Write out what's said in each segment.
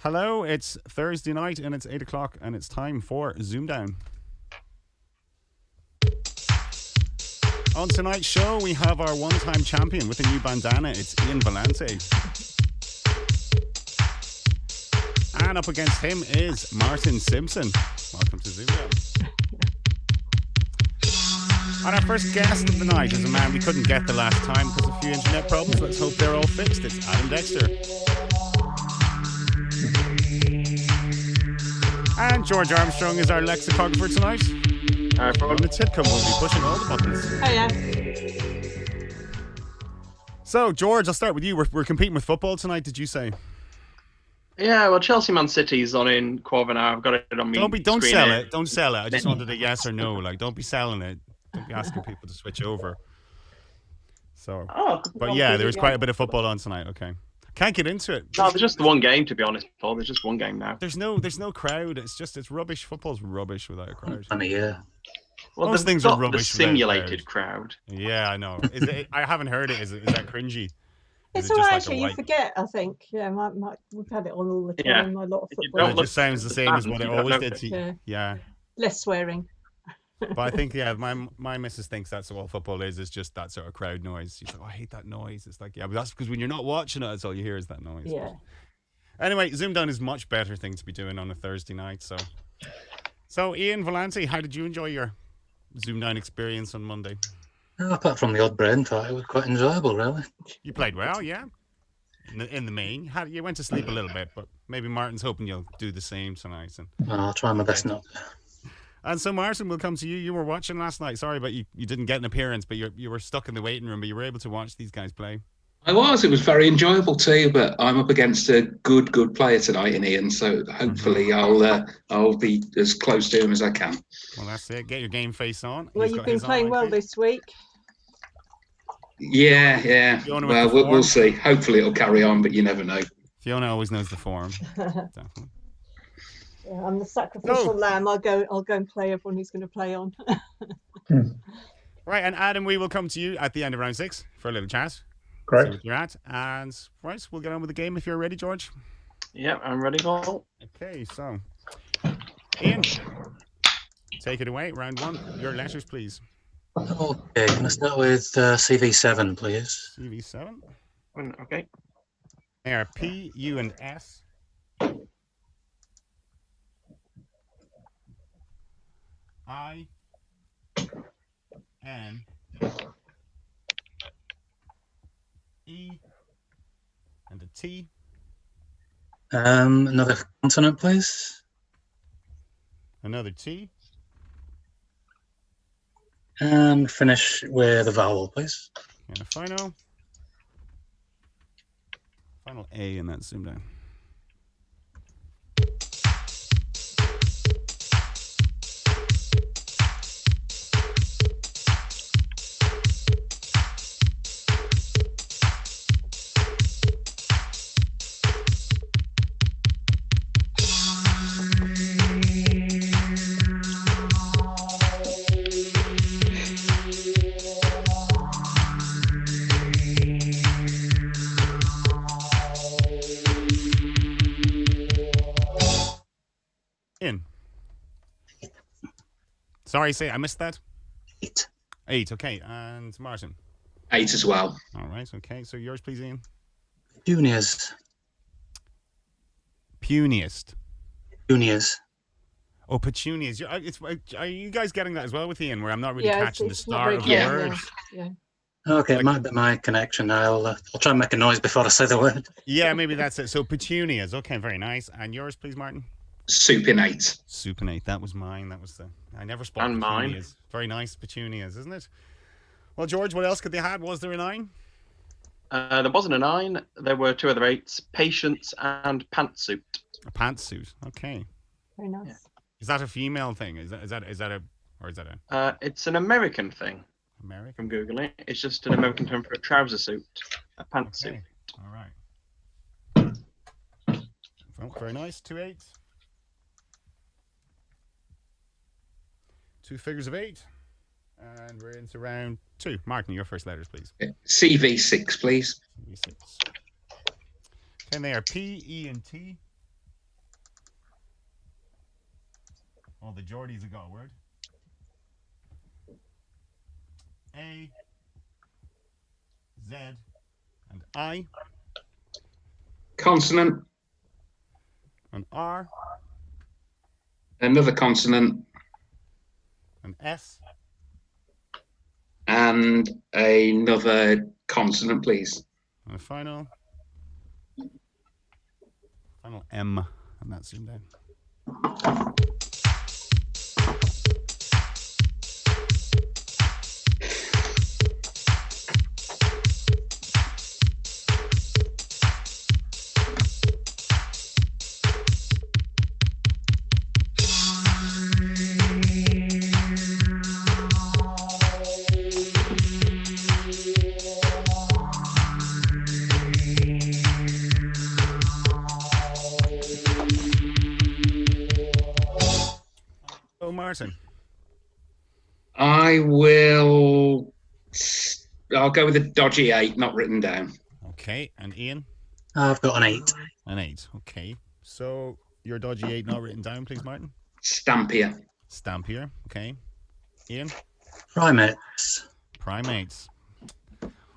Hello, it's Thursday night and it's 8 o'clock and it's time for ZoomDown. On tonight's show, we have our one-time champion with a new bandana. It's Ian Volante. And up against him is Martyn Simpson. Welcome to ZoomDown. And our first guest of the night is a man we couldn't get the last time because of a few internet problems. Let's hope they're all fixed. It's Adam Dexter. And George Armstrong is our lexicographer tonight. And the Titcom will be pushing all the buttons. Oh, yeah. So, George, I'll start with you. We're competing with football tonight, did you say? Yeah, well, Chelsea Man City's on in quarter of an hour. I've got it on me. Don't sell it. Don't sell it. I just wanted a yes or no. Like, don't be selling it. Don't be asking people to switch over. So, but yeah, there's quite a bit of football on tonight. Okay, can't get into it. No, there's just the one game, to be honest, Paul. There's just one game now. There's no crowd. It's rubbish. Football's rubbish without a crowd. I mean, yeah. Well, most things are rubbish. The simulated crowd. Yeah, I know. Is it? I haven't heard it. Is that cringy? It's all right, actually. You forget, I think. Yeah, we've had it on all the time. A lot of football. It just sounds the same as what it always did. Yeah. Less swearing. But I think, yeah, my missus thinks that's all football is just that sort of crowd noise. She's like, oh, I hate that noise. It's like, yeah, but that's because when you're not watching it, that's all you hear is that noise. Yeah. But anyway, ZoomDown is a much better thing to be doing on a Thursday night. So Ian Volante, how did you enjoy your ZoomDown experience on Monday? Apart from the odd brain fart, it was quite enjoyable, really. You played well, yeah. In the main, you went to sleep a little bit, but maybe Martin's hoping you'll do the same tonight. I'll try my best not. And so, Martin, we'll come to you. You were watching last night. Sorry, but you didn't get an appearance, but you were stuck in the waiting room, but you were able to watch these guys play. I was. It was very enjoyable too, but I'm up against a good player tonight in Ian, so hopefully I'll be as close to him as I can. Well, that's it. Get your game face on. Well, you've been playing well this week. Yeah. Well, we'll see. Hopefully it'll carry on, but you never know. Fiona always knows the form. Definitely. Yeah, I'm the sacrificial lamb. I'll go and play everyone who's going to play on. Right, and Adam, we will come to you at the end of round 6 for a little chat. Great. See what you're at. And right, we'll get on with the game if you're ready, George. Yeah, I'm ready, Paul. Okay, so Ian, take it away. Round 1. Your letters, please. Okay, can I start with CV7, please? CV7. Okay. There are P, U, and S. I, N, E, and a T. Another consonant, please. Another T. And finish with a vowel, please. And a final A in that ZoomDown. Sorry, I missed that. 8. 8, okay. And Martin? 8 as well. All right, okay. So yours, please, Ian. Petunias. Puniest. Petunias. Oh, petunias. Are you guys getting that as well with Ian, where I'm not really catching the start of the clear, word? Yeah. Okay, it might be my connection. I'll try and make a noise before I say the word. Yeah, maybe that's it. So petunias. Okay, very nice. And yours, please, Martin? Supinate. Supinate. That was mine. I never spotted and petunias. mine. Very nice petunias, isn't it? Well, George, what else could they have? Was there a 9? There wasn't a 9. There were 2 other 8s. Patience and pantsuit. A pantsuit. Okay. Very nice. Yeah. Is that a female thing? Is that a? It's an American thing. American. From Googling it. It's just an American term for a trouser suit, a pantsuit. Okay. All right. Well, very nice. 2 8s. 2 figures of 8. And we're into round 2. Martin, your first letters, please. CV6, please. CV6. And they are P, E, and T. All the Geordies have got a word. A, Z, and I. Consonant. An R. Another consonant. An S. And another consonant, please. And a final M. And that's zoomed down. Martyn. I'll go with a dodgy 8, not written down. Okay, and Ian? I've got an 8. An 8, okay. So your dodgy 8 not written down, please, Martyn. Stampier. Stampier, okay. Ian? Primates. Primates.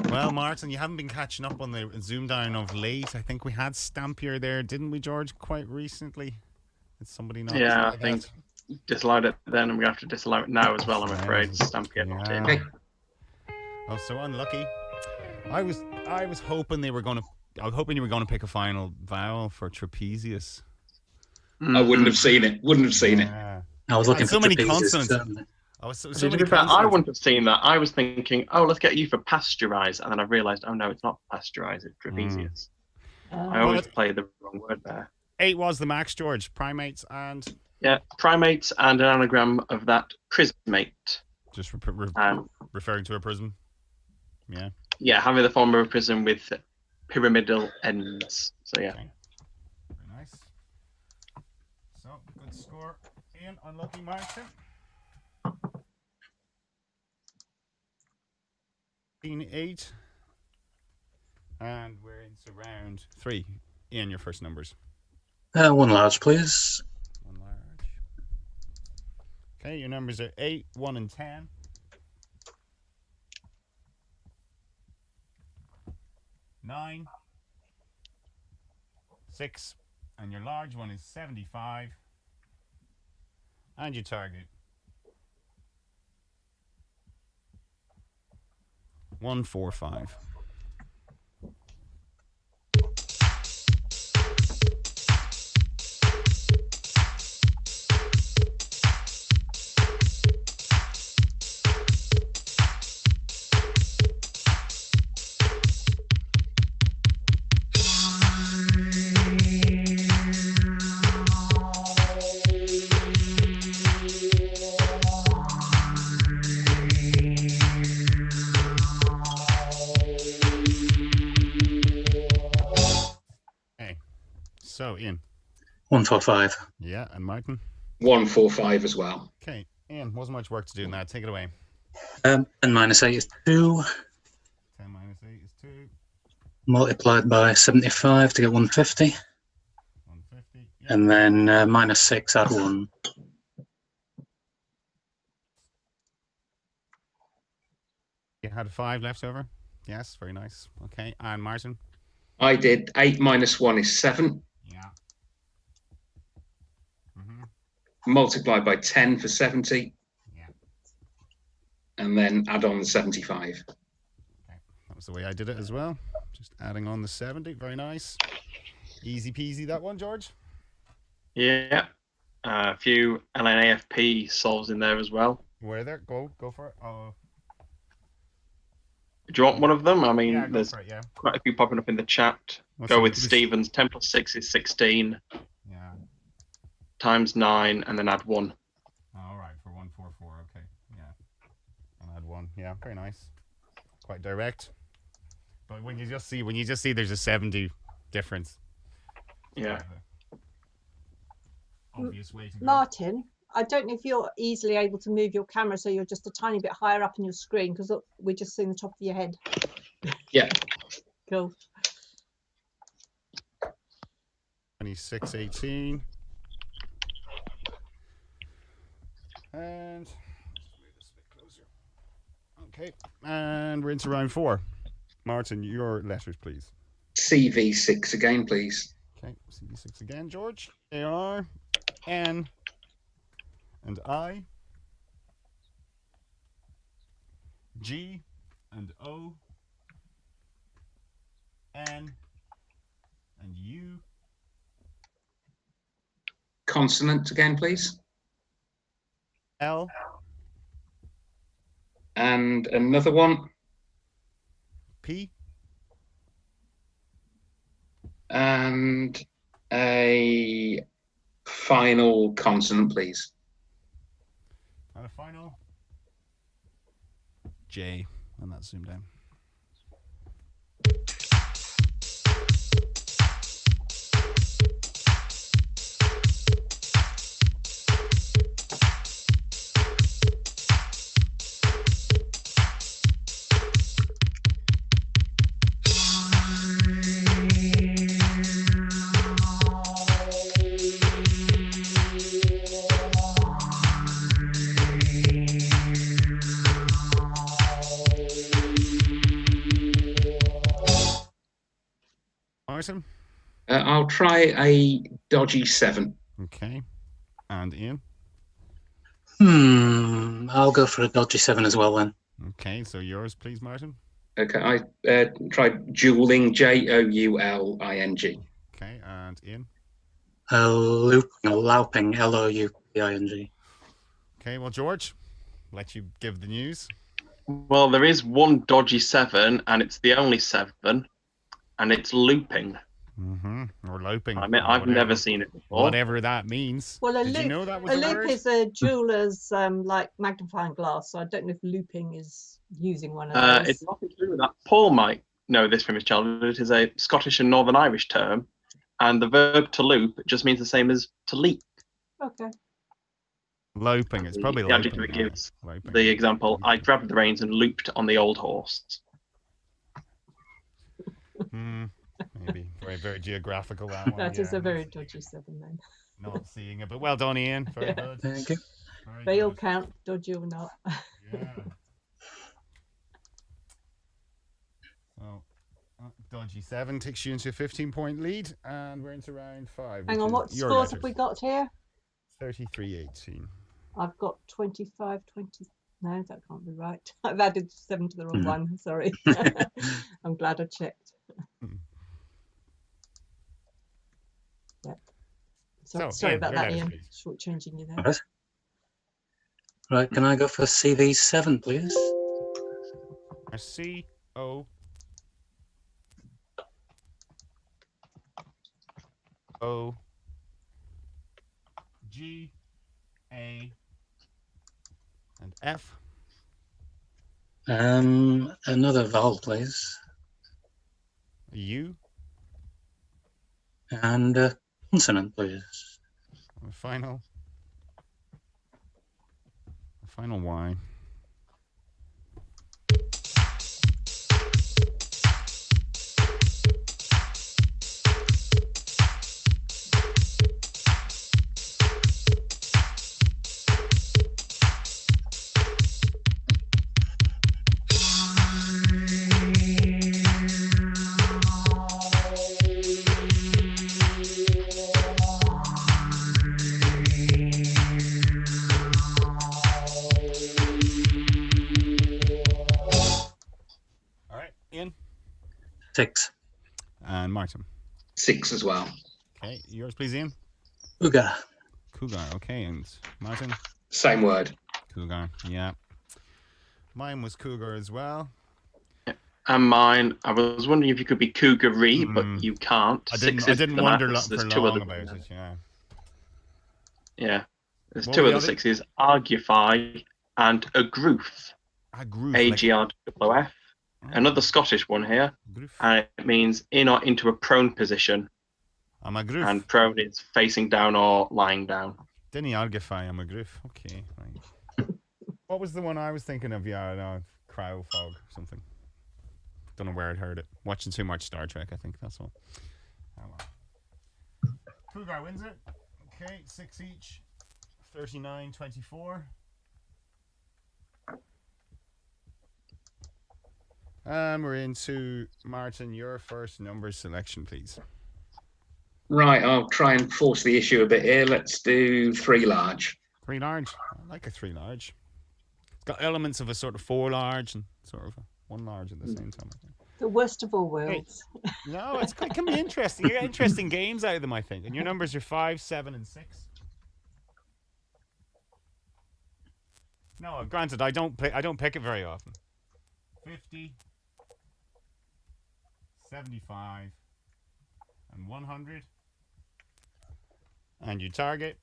Well, Martyn, you haven't been catching up on the ZoomDown of late. I think we had Stampier there, didn't we, George, quite recently? Did somebody not? Yeah, I think disallowed it then, and we have to disallow it now as well, I'm afraid. Stampier not in. Okay. Oh, so unlucky. I was hoping you were going to pick a final vowel for trapezius. I wouldn't have seen it. I was looking for so many trapezius, consonants. certainly. To be fair, I wouldn't have seen that. I was thinking, oh, let's get you for pasteurize, and then I realised, oh no, it's not pasteurize, it's trapezius. I always play the wrong word there. 8 was the max, George. Primates and... Yeah, primates and an anagram of that, prismate. Just referring to a prism. Yeah. Yeah, having the form of a prism with pyramidal ends. So yeah. Okay. Very nice. So good score. Ian, unlucky Martyn. 8. And we're into round 3. Ian, your first numbers. 1 large, please. 1 large. Okay, your numbers are 8, 1, and 10. 9, 6, and your large one is 75. And your target 145. So, Ian. 145. Yeah, and Martyn? 145 as well. Okay, Ian, wasn't much work to do now. Take it away. 10 minus 8 is 2. 10 minus 8 is 2. Multiplied by 75 to get 150. 150. Yep. And then minus 6, add 1. You had 5 left over? Yes, very nice. Okay, and Martyn? I did 8 minus 1 is 7. Yeah. Multiplied by 10 for 70. Yeah. And then add on the 75. Okay. That was the way I did it as well. Just adding on the 70. Very nice. Easy peasy that one, George. Yeah. A few LNAFP solves in there as well. Where there? Go for it. Oh. Do you want one of them? I mean, Yeah, there's yeah. quite a few popping up in the chat. Go with Stevens. 10 plus 6 is 16. Yeah. Times 9, and then add 1. All right, for 144. Okay. Yeah. And add 1. Yeah, very nice. Quite direct. But when you just see there's a 70 difference. Yeah. Obvious way to go. Martyn, I don't know if you're easily able to move your camera so you're just a tiny bit higher up in your screen, because we're just seeing the top of your head. Yeah. Cool. 2618. And let's move this a bit closer. Okay, and we're into round 4. Martyn, your letters, please. CV6 again, please. Okay, CV6 again, George. AR, N, and I, G, and O, N, and U. Consonant again, please. L. And another one. P. And a final consonant, please. And a final J. And that's zoomed down. Martyn? I'll try a dodgy 7. Okay. And Ian? I'll go for a dodgy 7 as well then. Okay, so yours, please, Martyn. Okay, I tried dueling, Jouling. Okay, and Ian? Louping, Louping. Okay, well, George, let you give the news. Well, there is one dodgy 7, and it's the only 7, and it's looping. Or louping. I mean, I've never seen it before. Whatever that means. Well, Did you know that was a loop word? is a jeweler's like magnifying glass, so I don't know if looping is using one of those. It's nothing to do with that. Paul might know this from his childhood. It is a Scottish and Northern Irish term, and the verb to loop just means the same as to leap. Okay. Loping. It's probably the loping. adjective it gives Loping. the example. I grabbed the reins and looped on the old horse. Maybe very, very geographical that one. That is a very dodgy 7 then. Not seeing it, but well done, Ian. Very good. Thank you. They all count, dodgy or not. Yeah. So, dodgy 7 takes you into a 15-point lead, and we're into round 5. Hang on, what scores have we got here? 33-18. I've got 25-20. No, that can't be right. I've added 7 to the wrong one. Sorry. I'm glad I checked. Yep. Sorry Ian, about your that, letters, Ian. please. Shortchanging you there. Right, can I go for CV7, please? C-O O G A and F. Another vowel, please. U. And a consonant, please. And final Y. Ian? 6. And Martyn? 6 as well. Okay, yours please, Ian? Cougar. Cougar, okay, and Martyn? Same word. Cougar, yeah. Mine was cougar as well. And mine, I was wondering if you could be cougar-y, but you can't. I didn't wonder for long about it, yeah. Yeah. There's two other 6s, argufy and agroof. Agroof. A-G-R-O-F. Another Scottish one here. And it means in or into a prone position. I'm a groof. And prone is facing down or lying down. Didn't argufy, I'm a groof. Okay, right. What was the one I was thinking of? Yeah, no, crow fog or something. Don't know where I'd heard it. Watching too much Star Trek, I think that's all. Oh, well. Cougar wins it. Okay, 6 each. 39-24. We're into Martin. Your first number selection, please. Right, I'll try and force the issue a bit here. Let's do 3 large. 3 large. I like a 3 large. It's got elements of a sort of 4 large and sort of a 1 large at the same time, I think. The worst of all worlds. Hey, no, it can be interesting. You get interesting games out of them, I think. And your numbers are 5, 7, and 6. No, granted, I don't pick it very often. 50, 75, and 100. And you target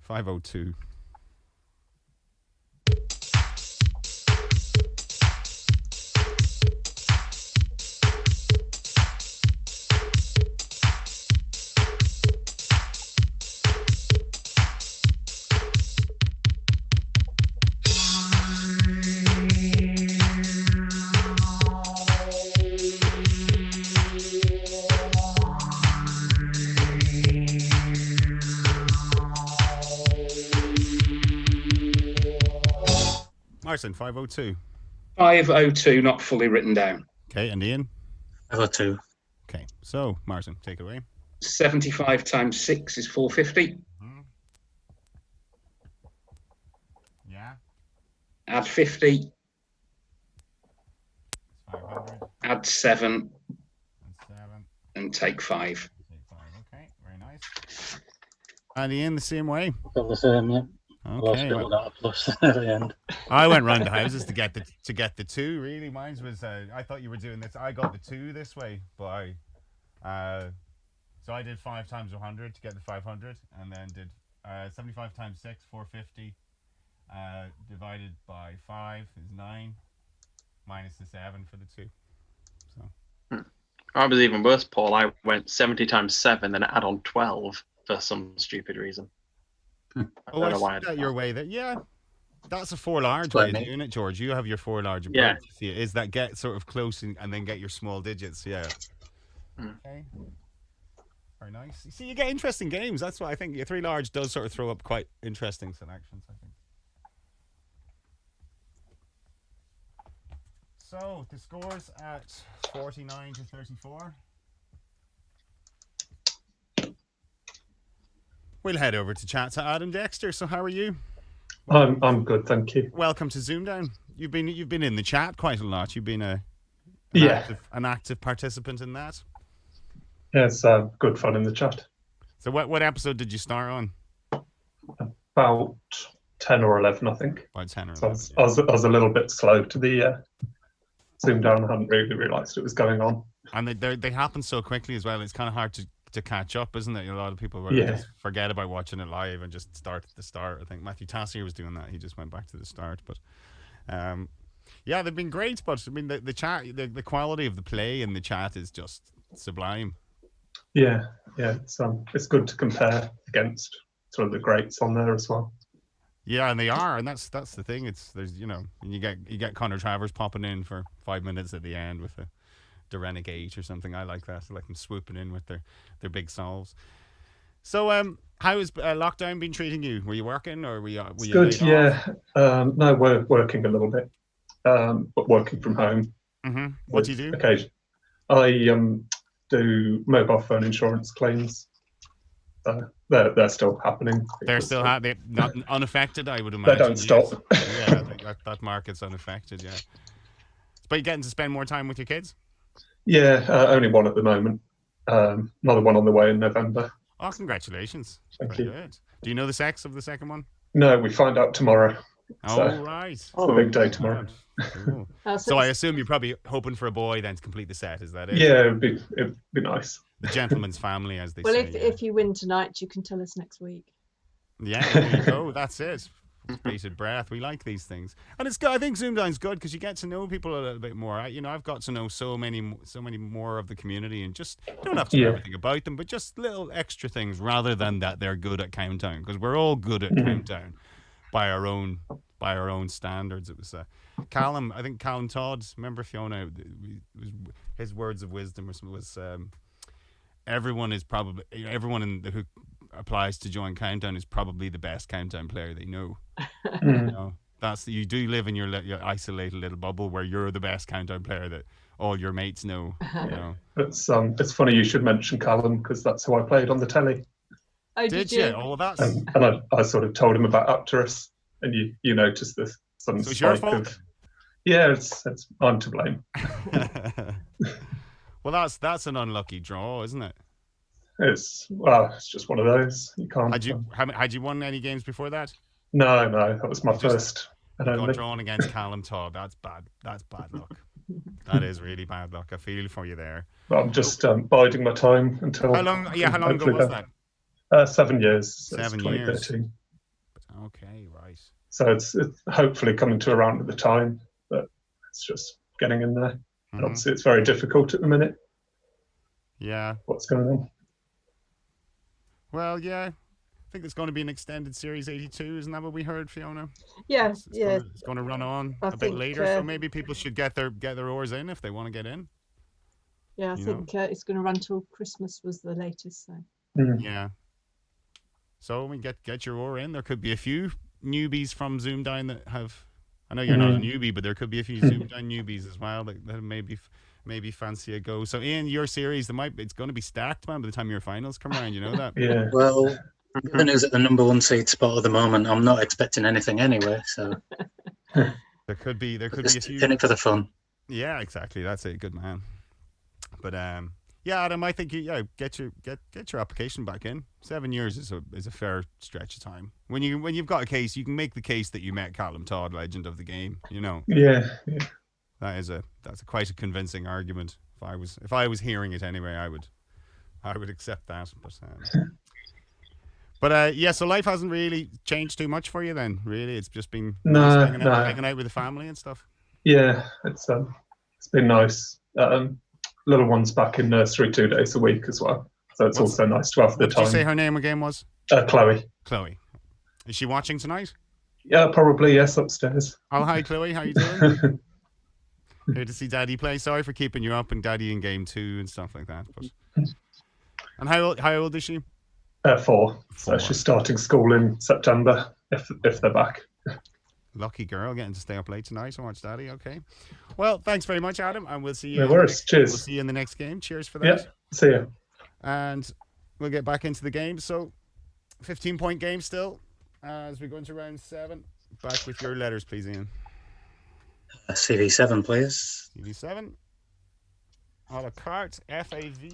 502. Martin, 502. 502, not fully written down. Okay, and Ian? 502. Okay, so Martin, take it away. 75 times 6 is 450. Yeah. Add 50. 500. Add 7. And 7. And take 5. Take 5. Okay, very nice. And Ian, the same way. Still the same, yeah. Okay. Well, got a plus at the end. I went round the houses to get the 2. Really, mine was. I thought you were doing this. I got the 2 this way, but so I did 5 times 100 to get the 500, and then did 75 times 6, 450, divided by 5 is 9, minus the 7 for the 2. So. I was even worse, Paul. I went 70 times 7, then add on 12 for some stupid reason. I don't know why I did your way there. Yeah, that's a 4 large way of doing it, George. You have your 4 large approach. Yeah. See, is that get sort of close and then get your small digits? Yeah. Okay. Very nice. See, you get interesting games. That's why I think your 3 large does sort of throw up quite interesting selections, I think. So the scores at 49 to 34. We'll head over to chat to Adam Dexter. So how are you? I'm good, thank you. Welcome to ZoomDown. You've been in the chat quite a lot. You've been an active participant in that. Yeah, it's good fun in the chat. So what episode did you start on? About 10 or 11, I think. About 10 or 11. So I was a little bit slow to the ZoomDown. I hadn't really realised it was going on. And they happen so quickly as well. It's kind of hard to catch up, isn't it? A lot of people just forget about watching it live and just start at the start. I think Matthew Tassier was doing that. He just went back to the start. But yeah, they've been great. But I mean, the chat, the quality of the play in the chat is just sublime. Yeah, it's good to compare against sort of the greats on there as well. Yeah, and they are, and that's the thing. There's and you get Connor Travers popping in for 5 minutes at the end with the Renegade or something. I like that. I like them swooping in with their big solves. So, how has lockdown been treating you? Were you working or were you good? Yeah, no, we're working a little bit, but working from home. Mm-hmm. What do you do? Occasionally, I do mobile phone insurance claims. They're still happening. They're still happening, not unaffected, I would imagine. They don't stop. Yeah, that market's unaffected. Yeah, but you're getting to spend more time with your kids. Yeah, only one at the moment. Another one on the way in November. Oh, congratulations! Thank Very you. good. Do you know the sex of the second one? No, we find out tomorrow. Oh, right. It's a big day tomorrow. Cool. So I assume you're probably hoping for a boy then to complete the set. Is that it? Yeah, it'd be nice. The gentleman's family, as they well, say. if you win tonight, you can tell us next week. Yeah, there you go. That's it. Bated breath. We like these things, and it's good. I think ZoomDown's good because you get to know people a little bit more. I've got to know so many more of the community, and just don't have to know everything about them, but just little extra things rather than that they're good at Countdown, because we're all good at Countdown by our own standards. It was Callum. I think Callum Todd. Remember Fiona? His words of wisdom was everyone applies to join Countdown is probably the best Countdown player they know. Mm. You know, you do live in your isolated little bubble where you're the best Countdown player that all your mates know. You know. It's funny you should mention Callum because that's who I played on the telly. Oh, Did you? Oh, that's And I sort of told him about Apterite, and you noticed this sudden so it's your spike fault. of. Yeah, it's I'm to blame. Well, that's an unlucky draw, isn't it? It's just one of those. You can't. Had you won any games before that? No, that was my first. You got drawn against Callum Todd. That's bad. That's bad luck. That is really bad luck. I feel for you there. But I'm just biding my time until. How long ago was that? 7 years. 7 years. 2013. Okay, right. So it's hopefully coming to around at the time, but it's just getting in there. And obviously, it's very difficult at the minute. Yeah. What's going on? Well, yeah. I think it's going to be an extended Series 82. Isn't that what we heard, Fiona? Yeah, it's going to run on a bit later, so maybe people should get their oars in if they want to get in. Yeah, I think it's going to run till Christmas was the latest. So. Yeah. So we get your oar in. There could be a few newbies from ZoomDown that have. I know you're not a newbie, but there could be a few ZoomDown newbies as well that maybe fancy a go. So Ian, your series, it's going to be stacked, man. By the time your finals come around, you know that. Yeah. Well, given who's at the number 1 seed spot at the moment, I'm not expecting anything anyway. So there could be a few. In it for the fun. Yeah, exactly. That's it. Good man. But yeah, Adam, I think get your application back in. 7 years is a fair stretch of time. When you've got a case, you can make the case that you met Callum Todd, legend of the game. You know. Yeah. That's quite a convincing argument. If I was hearing it anyway, I would accept that. But yeah, so life hasn't really changed too much for you then. Really, it's just been hanging out with the family and stuff. Yeah, it's been nice. Little one's back in nursery 2 days a week as well, so it's also nice to have the time. Did you say her name again was? Chloe. Chloe. Is she watching tonight? Yeah, probably, yes, upstairs. Oh, hi, Chloe. How you doing? Here to see Daddy play. Sorry for keeping you up and Daddy in game 2 and stuff like that. But... And how old is she? 4. So she's starting school in September if they're back. Lucky girl, getting to stay up late tonight and watch Daddy. Okay. Well, thanks very much, Adam, and we'll see you. No worries. Cheers. We'll see you in the next game. Cheers for that. Yeah. See you. And we'll get back into the game. So, 15-point game still as we go into round 7. Back with your letters, please, Ian. CV7, please. CV7. A la carte. FAV.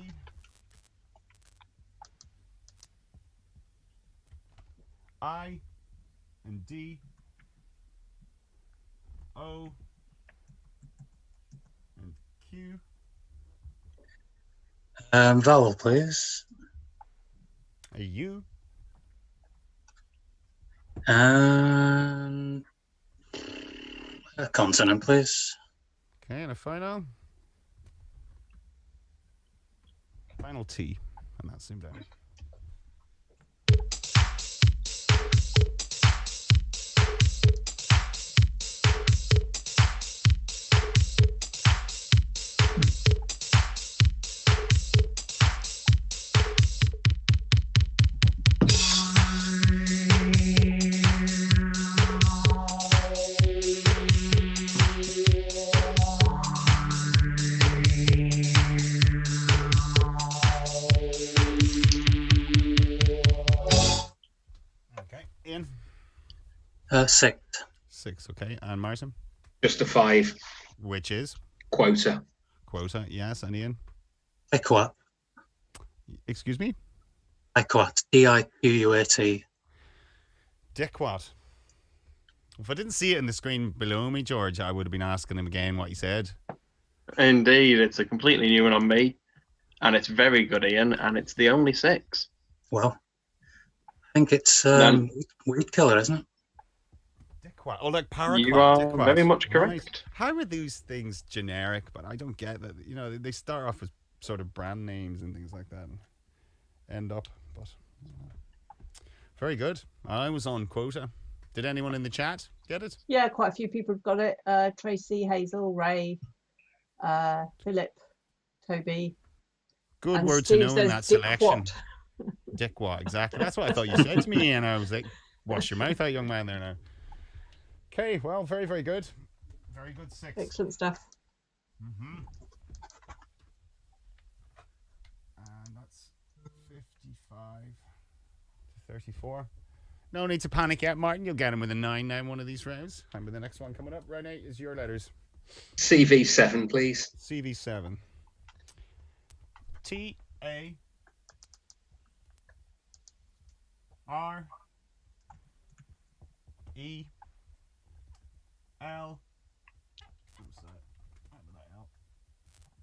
I and D. O and Q. Vowel, please. A U. And a consonant, please. Okay, and a final T, and that's ZoomDown. Ian? 6. 6, okay. And Martin? Just a 5. Which is? Quota. Quota, yes. And Ian? Diquat. Excuse me? Diquat. D-I-Q-U-A-T. Diquat. If I didn't see it in the screen below me, George, I would have been asking him again what he said. Indeed, it's a completely new one on me. And it's very good, Ian, and it's the only 6. Well, I think it's weed killer, isn't it? Diquat. Oh, like paraquat. You are Diquat. very much correct. Right. How are these things generic? But I don't get that. You know, they start off with sort of brand names and things like that and end up. But very good. I was on Quota. Did anyone in the chat get it? Yeah, quite a few people have got it. Tracy, Hazel, Ray, Philip, Toby. Good word to know in that selection. Dick what? Exactly. That's what I thought you said to me, and I was like, wash your mouth out, young man, there now. Okay, well, very, very good. Very good 6. Excellent stuff. And that's 55 to 34. No need to panic yet, Martin. You'll get him with a 9 now in one of these rounds. And with the next one coming up, round 8 is your letters. CV7, please. CV7. T A R E L.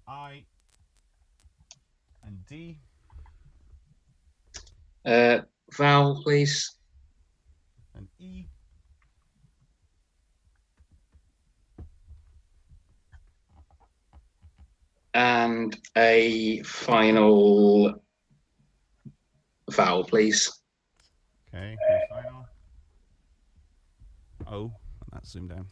I and D. Vowel, please. And E. And a final vowel, please. Okay, final. O, and that's zoomed down.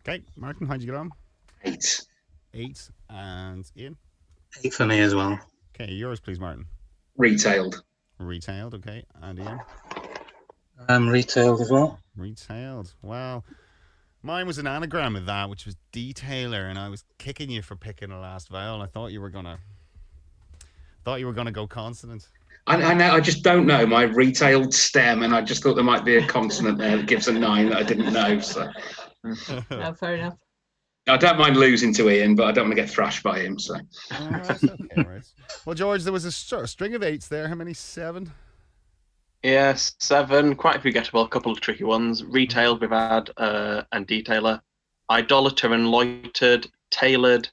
Okay, Martin, how'd you get on? 8. 8, and Ian? 8 for me as well. Okay, yours, please, Martin. Retailed. Retailed, okay, and Ian? Retailed as well. Retailed. Well, mine was an anagram of that, which was detailer, and I was kicking you for picking the last vowel. I thought you were gonna go consonant. I know. I just don't know my retailed stem, and I just thought there might be a consonant there that gives a 9 that I didn't know. So. No, fair enough. I don't mind losing to Ian, but I don't want to get thrashed by him. So. Right, okay, right. Well, George, there was a string of 8s there. How many? 7? Yes, 7. Quite forgettable. A couple of tricky ones. Retailed, we've had, and detailer. Idolater and loitered. Tailored.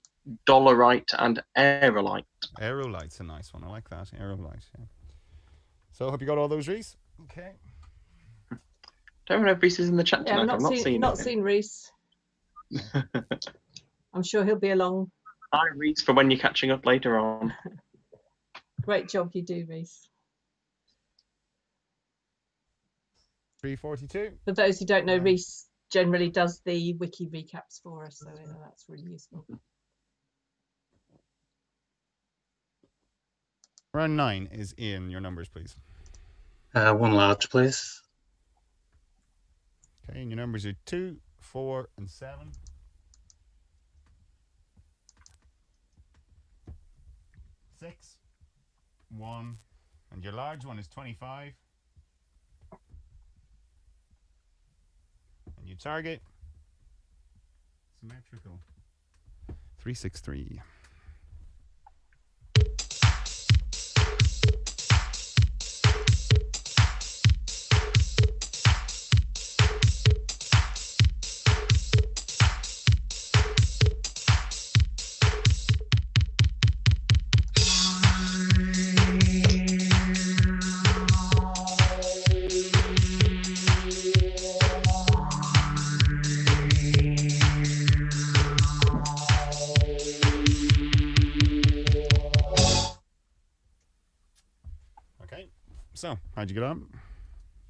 Dollarite and aerolite. Aerolite's a nice one. I like that. Aerolite. Yeah. So I hope you got all those, Reese. Okay. Don't know if Reese is in the chat Yeah, tonight. I've not seen Reese. I'm sure he'll be along. Hi, Reese, for when you're catching up later on. Great job you do, Reese. 342. For those who don't know, Reese generally does the wiki recaps for us, so that's really useful. Round 9 is Ian. Your numbers, please. 1 large, please. Okay, and your numbers are 2, 4, and 7. 6, 1, and your large one is 25. And your target, symmetrical, 363. So, how'd you get on?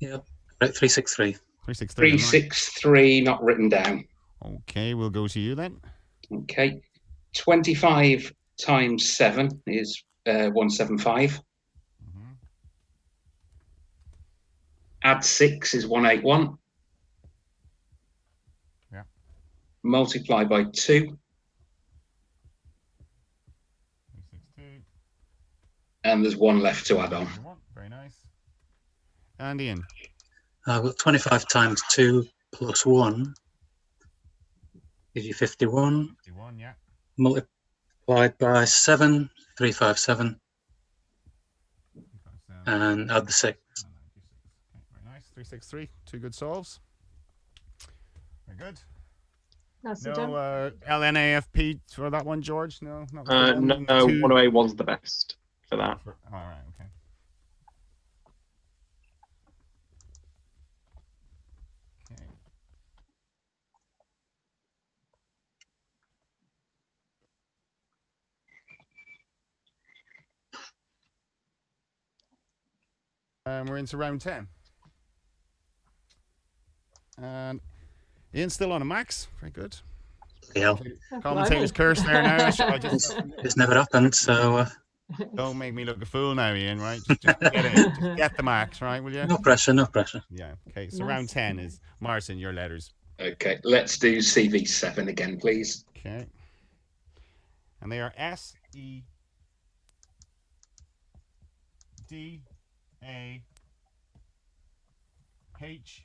Yep. Right, 363. 363. 363, not written down. Okay, we'll go to you then. Okay. 25 times 7 is 175. Add 6 is 181. Yeah. Multiply by 2. 362. And there's 1 left to add on. Very nice. And Ian? I've got 25 times 2 plus 1 gives you 51. 51, yeah. Multiplied by 7, 357. 357. And add the 6. Okay, very nice. 363. 2 good solves. Very good. Nicely No done. LNAFP for that one, George? No, not No, 108 was the best. for that. All right, okay. Okay. We're into round 10. And Ian's still on a max. Very good. Yeah, Commentator's curse there now. I just it's never happened. So don't make me look a fool now, Ian. Right? Just get it. Just get the max, right? Will you? no pressure, no pressure. Yeah. Okay. So Nice. round 10 is Martyn. Your letters. Okay, let's do CV7 again, please. Okay. And they are S, E, D, A, H,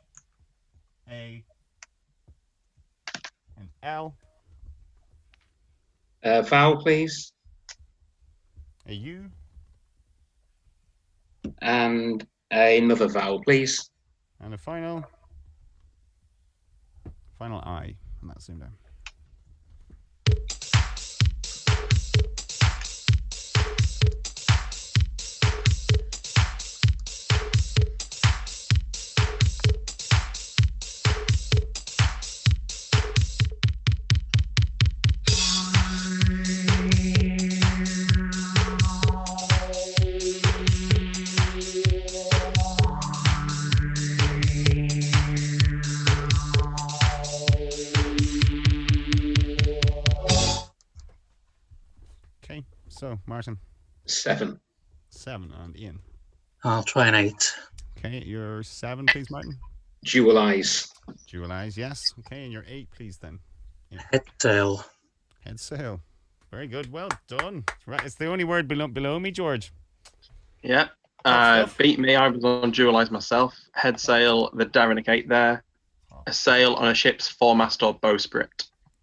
A, and L. Vowel, please. A U. And another vowel, please. And a final I. And that's ZoomDown. Okay, so Martyn, 7. 7, and Ian. I'll try an 8. Okay, your 7, please, Martyn. Dual eyes. Dual eyes, yes. Okay, and your 8, please, then. Head tail. Head sail. Very good. Well done. Right, it's the only word below me, George. Yeah. Good stuff. Beat me. I was on dual eyes myself. Head sail, the derelict 8 there. A sail on a ship's foremast or bowsprit.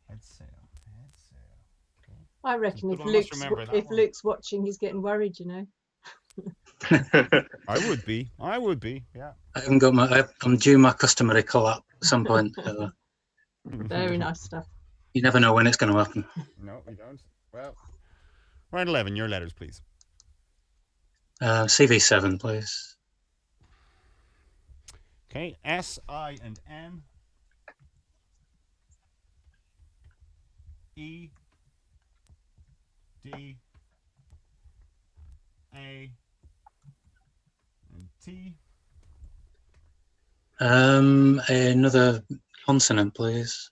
Head sail. Head sail. I reckon Good if one, must Luke's remember that if one. Luke's watching, he's getting worried. You know. I would be. Yeah. I haven't got my. I'm due my customary call up at some point. So Very nice stuff. you never know when it's going to happen. No, we don't. Well, round 11, your letters, please. CV7, please. Okay, S, I, and N. E, D, A, and T. Another consonant, please.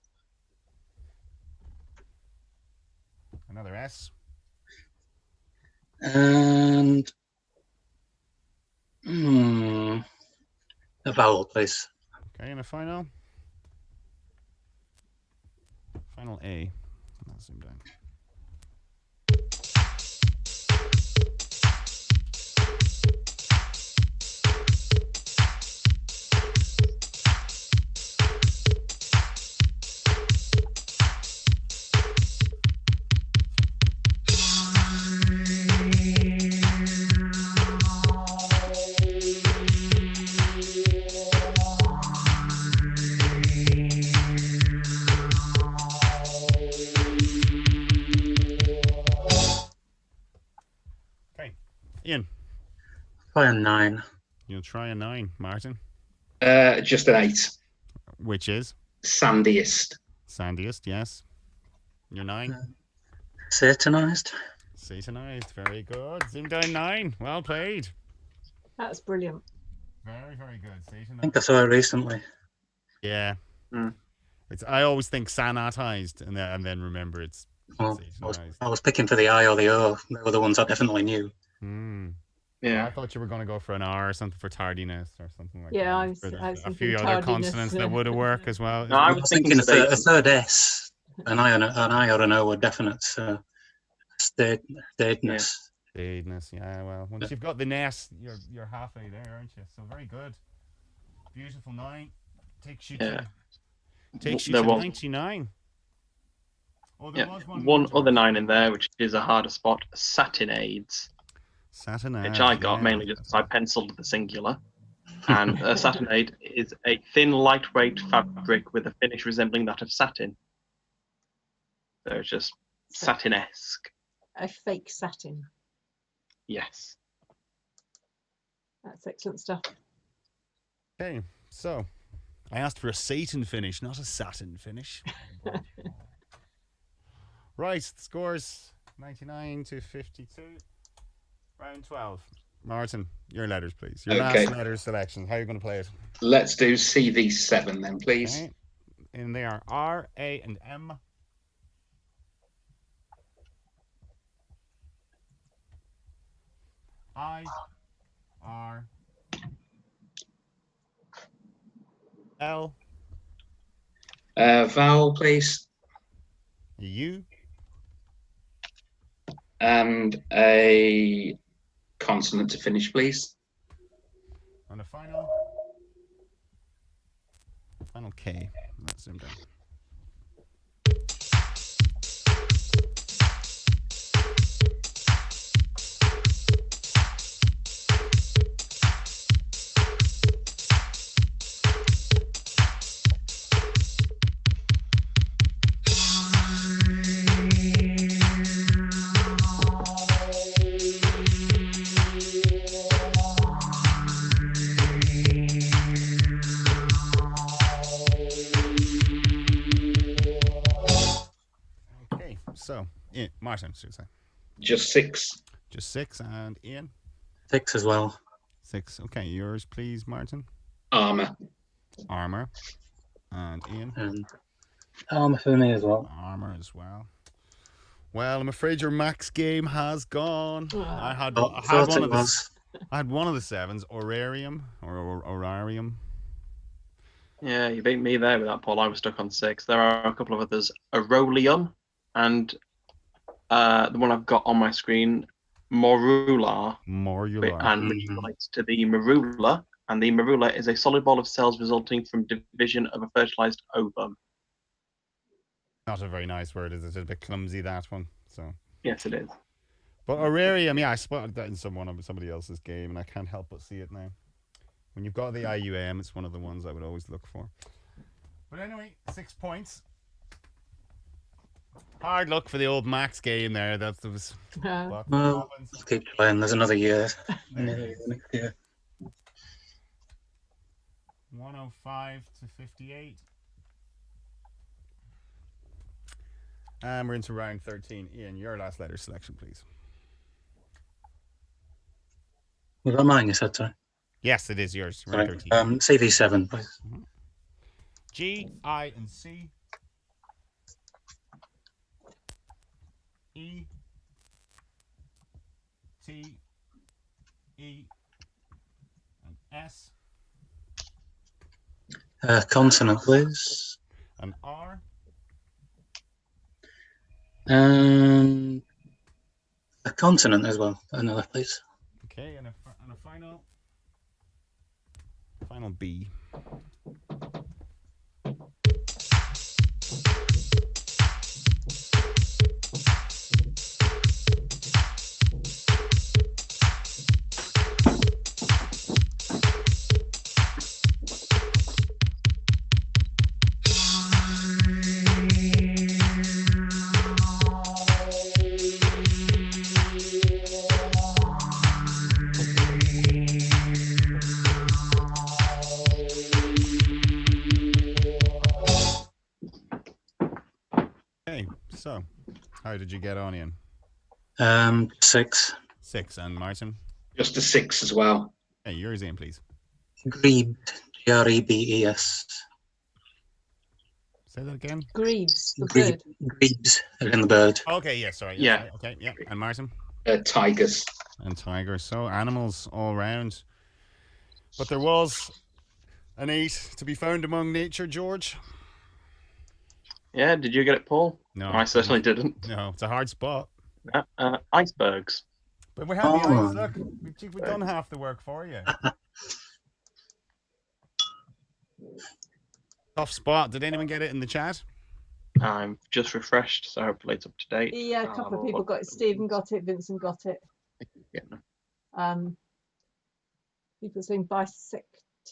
Another S. And a vowel, please. Okay, and a final. Final A. I'll zoom down. Ian, Try a 9. you'll try a 9. Martyn, Just an 8. which is Sandiest. sandiest, yes. Your 9. Satanized. Satanized, very good. Zoom down 9. Well played. That's brilliant. Very, very good. I think Satanized. I saw it recently. Yeah. Mm. It's. I always think sanitized, and then remember it's Well, satanized. I was picking for the I or the O. They were the ones I definitely knew. Hmm. Yeah. I thought you were going to go for an R or something for tardiness or something like Yeah, that. I was a thinking few other tardiness, consonants that would have worked as well. No, I I was thinking a third S. An I or an O were definite. So staidness. Staidness, yeah. Well, once you've got the nest, you're halfway there, aren't you? So very good. Beautiful 9. Takes you Yeah. to 99. Oh, there Yeah. was One more, other George. 9 in there, which is a harder spot. Satinades, Satinade, which I got yeah. mainly just because I penciled the singular. And a satinade is a thin, lightweight fabric with a finish resembling that of satin. So it's just satin-esque. A fake satin. Yes. That's excellent stuff. Okay, so I asked for a Satan finish, not a Saturn finish. Right, scores 99 to 52. Round 12. Martin, your letters, please. Your Okay. last letter selection. How are you going to play it? Let's do CV7 then, please. Okay. And they are R, A, and M. I, R, L, Vowel, please. U, And a consonant to finish, please. and a final K. Let's zoom down. So, Ian, Martin, Susan. Just 6. Just 6, and Ian? 6 as well. 6. Okay, yours, please, Martin. Armour. Armour. And Ian? And armour for me as well. Armour as well. Well, I'm afraid your max game has gone. I had one of the 7s, Orarium or Orarium. Yeah, you beat me there with that, Paul. I was stuck on 6. There are a couple of others. Aurolium and the one I've got on my screen, Morula. And which relates to the Marula. And the Marula is a solid ball of cells resulting from division of a fertilized ovum. Not a very nice word, is it? It's a bit clumsy, that one. So yes, it is. But Orarium, yeah, I spotted that in somebody else's game, and I can't help but see it now. When you've got the IUM, it's one of the ones I would always look for. But anyway, 6 points. Hard luck for the old Max game there. That was. Well, let's keep playing. There's another year. Next year. 105 to 58. And we're into round 13. Ian, your last letter selection, please. Was that mine, you said, sorry? Yes, it is yours. Sorry. Round 13. CV7, please. G, I, and C. E, T, E, and S. Consonant, please. And R. And a consonant as well. Another, please. Okay, and a final B. So, how did you get on, Ian? 6. 6, and Martin? Just a 6 as well. Hey, yours, Ian, please. Grebes, Grebes. Say that again. Grebes, the bird. Grebes, in the bird. Okay, yeah, sorry. Yeah. Okay, yeah. And Martin? Tigers. And tigers. So, animals all round. But there was an 8 to be found among nature, George. Yeah, did you get it, Paul? No. I certainly didn't. No, it's a hard spot. Icebergs. But we have the ice. Look, we've done half the work for you. Tough spot. Did anyone get it in the chat? I'm just refreshed, so hopefully it's up to date. Yeah, a couple of people got it. Stephen got it. Vincent got it. Yeah. People saying bisected.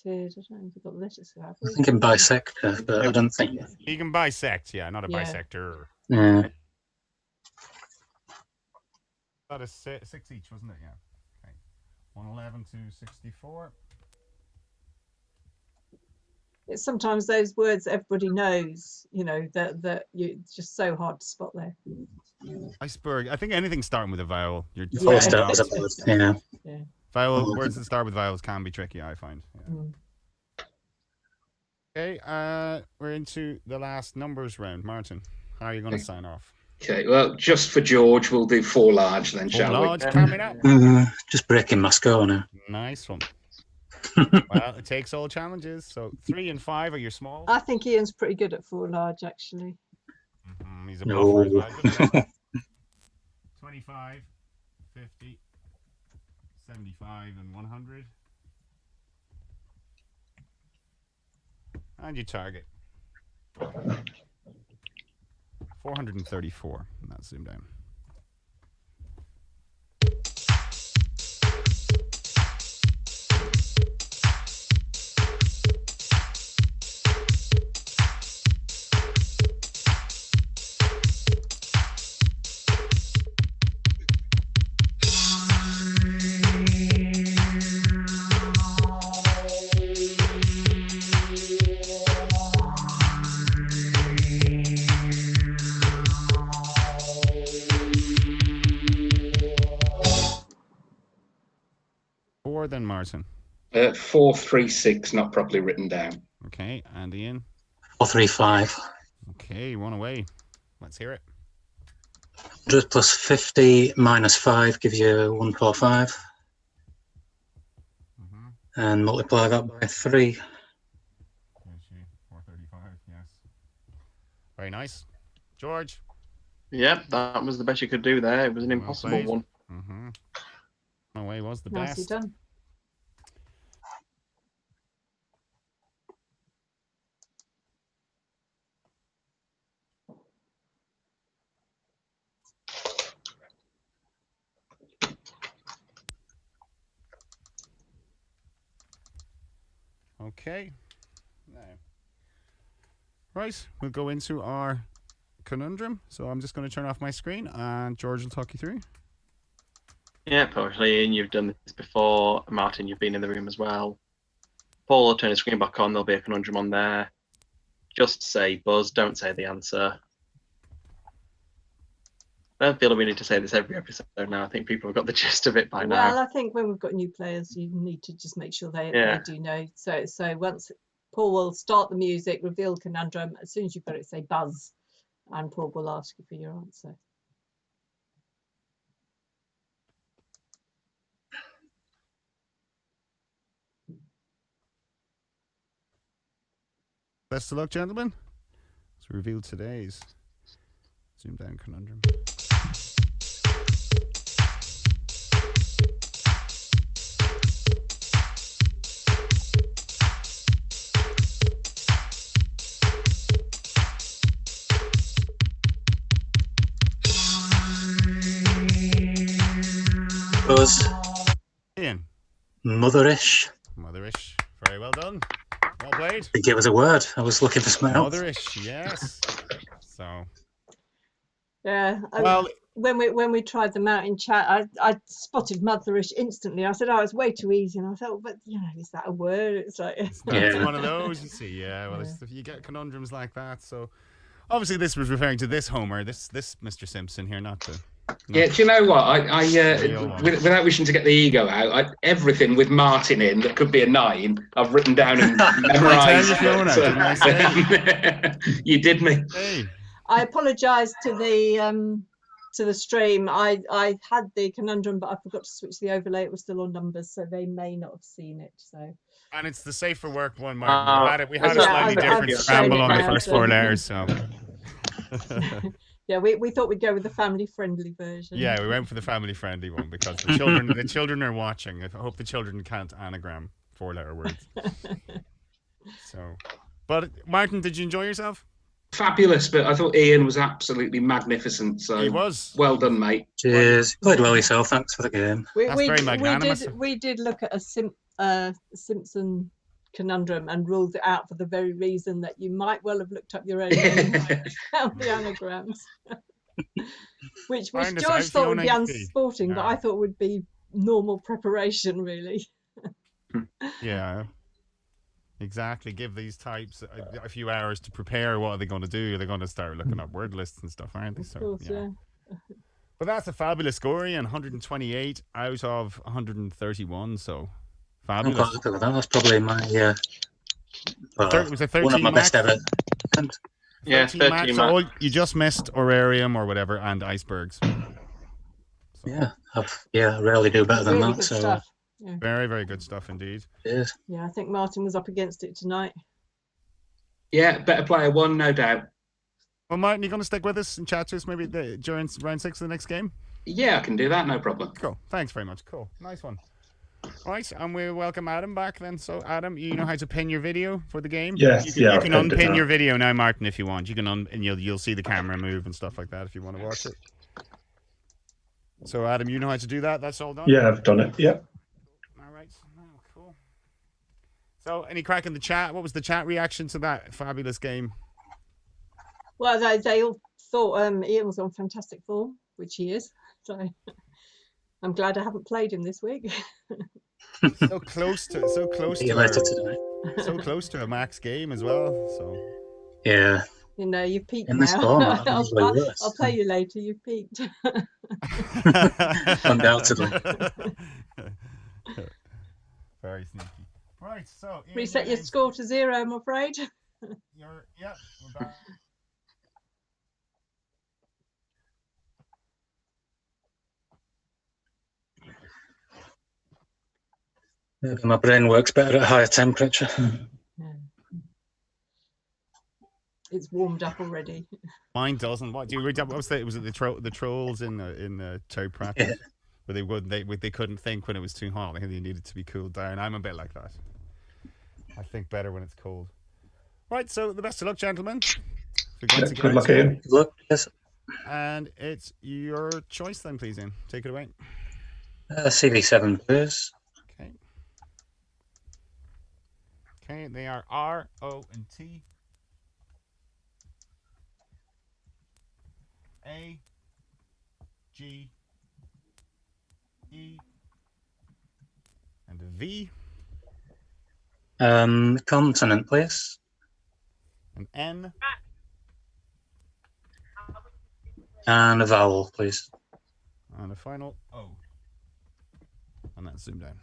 I don't know if you've got the letters. I'm thinking bisector, but I don't think. You can bisect, yeah, not a bisector. Yeah. That is 6 each, wasn't it? Yeah. Okay. 111 to 64. It's sometimes those words everybody knows, you know, that it's just so hard to spot there. Iceberg. I think anything starting with a vowel, you're Four Yeah. stars above, yeah. Yeah. vowel Oh, words that start with vowels can be tricky, I find. Yeah. Mm. Okay, we're into the last numbers round. Martin, how are you going to sign off? Okay, well, just for George, we'll do 4 large then, Four shall large we? coming up. Just breaking my score now. Nice one. Well, it takes all challenges. So 3 and 5 are your small. I think Ian's pretty good at 4 large, actually. He's a No. bluffer as well. Good luck. 25, 50, 75, and 100. And you target 434. And that's zoomed down. Then Martin. 436, not properly written down. Okay, and Ian. 435. Okay, one away. Let's hear it. 100 plus 50 minus 5 gives you 145. And multiply that by 3. 435, yes. Very nice. George? Yep, that was the best you could do there. It was an impossible one. No way was the Nicely best. done. Okay. Now, right, we'll go into our conundrum. So I'm just going to turn off my screen and George will talk you through. Yeah, partially. Ian, you've done this before. Martin, you've been in the room as well. Paul will turn his screen back on. There'll be a conundrum on there. Just say buzz. Don't say the answer. I don't feel like we need to say this every episode now. I think people have got the gist of it by now. Well, I think when we've got new players, you need to just make sure they do know. So once Paul will start the music, reveal conundrum. As soon as you've got it, say buzz, and Paul will ask you for your answer. Best of luck, gentlemen. Let's reveal today's Zoom Down conundrum. Buzz. Ian. Motherish. Motherish. Very well done. Well played. I think it was a word. I was looking for something else. Motherish, yes. So. Yeah. Well, when we tried them out in chat, I spotted motherish instantly. I said, "Oh, it's way too easy." And I thought, "But you know, is that a word?" It's like it's one of those. You see, yeah. Well, you get conundrums like that. So, obviously, this was referring to this Homer, this Mr. Simpson here, not the. Yeah, do you know what? I without wishing to get the ego out, everything with Martin in that could be a 9, I've written down and memorised. You did me. Hey. I apologise to the stream. I had the conundrum, but I forgot to switch the overlay. It was still on numbers, so they may not have seen it. So. And it's the safer work one, Martin. We had a slightly different scramble on the first 4 letters, so. Yeah, we thought we'd go with the family-friendly version. Yeah, we went for the family-friendly one because the children are watching. I hope the children can't anagram 4-letter words. So, but Martin, did you enjoy yourself? Fabulous, but I thought Ian was absolutely magnificent. So he was. Well done, mate. Cheers. Played well yourself. Thanks for the game. That's very magnanimous. We did look at a Simpson conundrum and ruled it out for the very reason that you might well have looked up your own name and found the anagrams. which Find us George out, thought would be Fiona XP. unsporting, but No. I thought would be normal preparation, really. Yeah. Exactly. Give these types a few hours to prepare. What are they going to do? They're going to start looking up word lists and stuff, aren't they? Of So, course, yeah. But that's a fabulous score, Ian. 128 out of 131. So, I'm fabulous. quite happy with that. That's probably my Was it 13 one of my max? best ever. And 13 max. max. So you just missed Orarium or whatever and icebergs. So, yeah, I rarely do better than Really that. good So stuff. Yeah. very, very good stuff indeed. cheers. Yeah, I think Martin was up against it tonight. Yeah, better player one, no doubt. Well, Martin, you going to stick with us and chat to us maybe during round 6 of the next game? Yeah, I can do that, no problem. Cool. Thanks very much. Cool. Nice one. Right, and we welcome Adam back then. So, Adam, you know how to pin your video for the game? Yes, You I've can pinned it unpin now. your video now, Martin, if you want. You can and you'll see the camera move and stuff like that if you want to watch it. So, Adam, you know how to do that? That's all done? Yeah, I've done it. Yeah. All right. Oh, cool. So, any crack in the chat? What was the chat reaction to that fabulous game? Well, they all thought Ian was on fantastic form, which he is. So I'm glad I haven't played him this week. So close to See you later tonight. so close to a max game as well. So Yeah, You know, you've peaked in now. this format, I'm usually worse. I'll play you later. You've peaked. Undoubtedly. Very sneaky. Right, so Ian, Reset your score to 0, I'm afraid. we're back. Maybe my brain works better at higher temperature. Yeah. It's warmed up already. Mine doesn't. What do you read? What was it? Was it the trolls in the tow practice? Yeah. Where they couldn't think when it was too hot. They needed to be cooled down. I'm a bit like that. I think better when it's cold. Right, so the best of luck, gentlemen. Yeah, good luck, Ian. Good luck. Yes. And it's your choice then, please, Ian. Take it away. CV7, please. Okay. Okay, they are R, O, and T. A, G, E, and a V, Consonant, please. an N, And a vowel, please. and a final O. And that's zoomed down.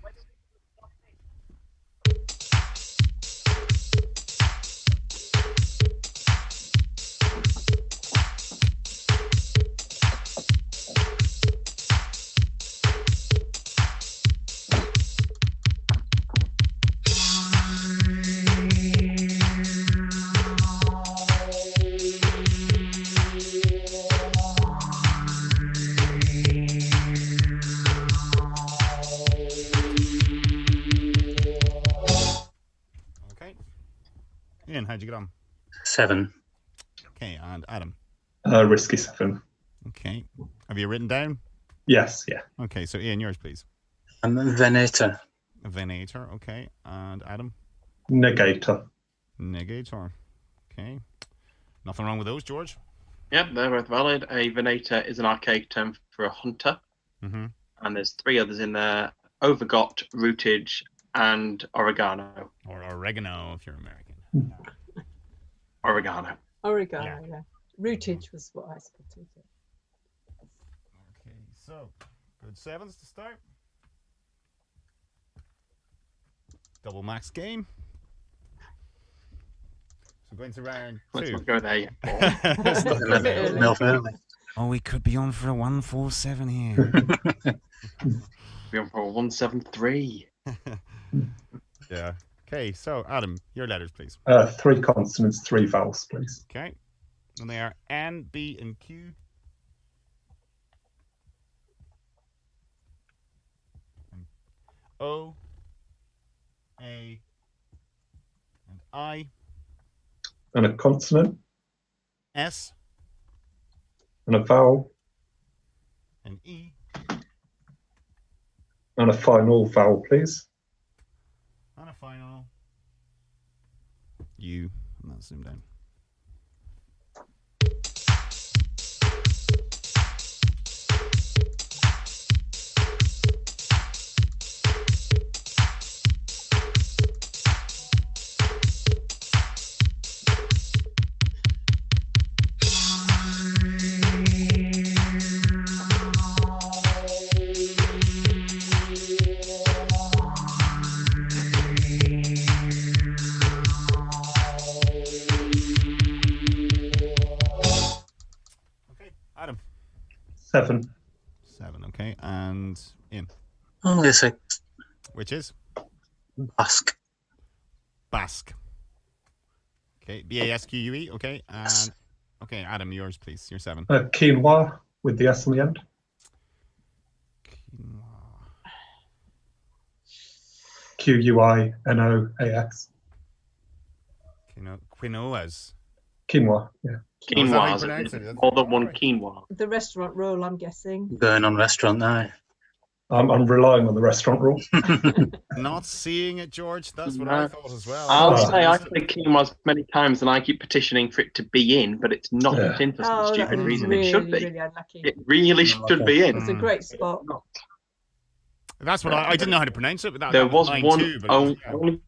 Ian, how'd you get on? 7. Okay, and Adam. Risky 7. Okay. Have you written down? Yes, yeah. Okay, so Ian, yours, please. Venator. Venator, okay. And Adam? Negator. Negator. Okay. Nothing wrong with those, George? Yep, they're both valid. A venator is an archaic term for a hunter. Mm-hmm. And there's 3 others in there: overgot, rootage, and oregano. Or oregano, if you're American. Oregano. Oregano, yeah. Rootage was what I spotted. Okay, so good 7s to start. Double max game. So going to round 2. Let's not go there yet. Let's not go there. Milk early. Oh, we could be on for a 147 here. We're on for 173. Yeah. Okay, so Adam, your letters, please. 3 consonants, 3 vowels, please. Okay. And they are N, B, and Q. And O, A, and I. And a consonant, S, and a vowel, and E. and a final vowel, please. And a final U. And that's zoomed down. 7. 7, okay. And Ian, Only a 6. which is? Basque. Basque. Okay, Basque, okay. And okay, Adam, yours, please. You're 7. Quinoa with the S on the end. Quinoas. Quinoas. Quinoa, yeah. Oh, is that how you Quinoa. pronounce it? More than one Alright. quinoa. The restaurant rule, I'm guessing. Going on restaurant now. I'm relying on the restaurant rule. Not seeing it, George. That's what No. I thought as well. I'll Oh. say I've played quinoa many times and I keep petitioning for it to be in, but it's not Yeah. in for some Oh, stupid that's reason. really, It should be. really unlucky. It really should be in. It's a great spot. That's what I didn't know how to pronounce it, but There that was mine one. too, but it was- Only,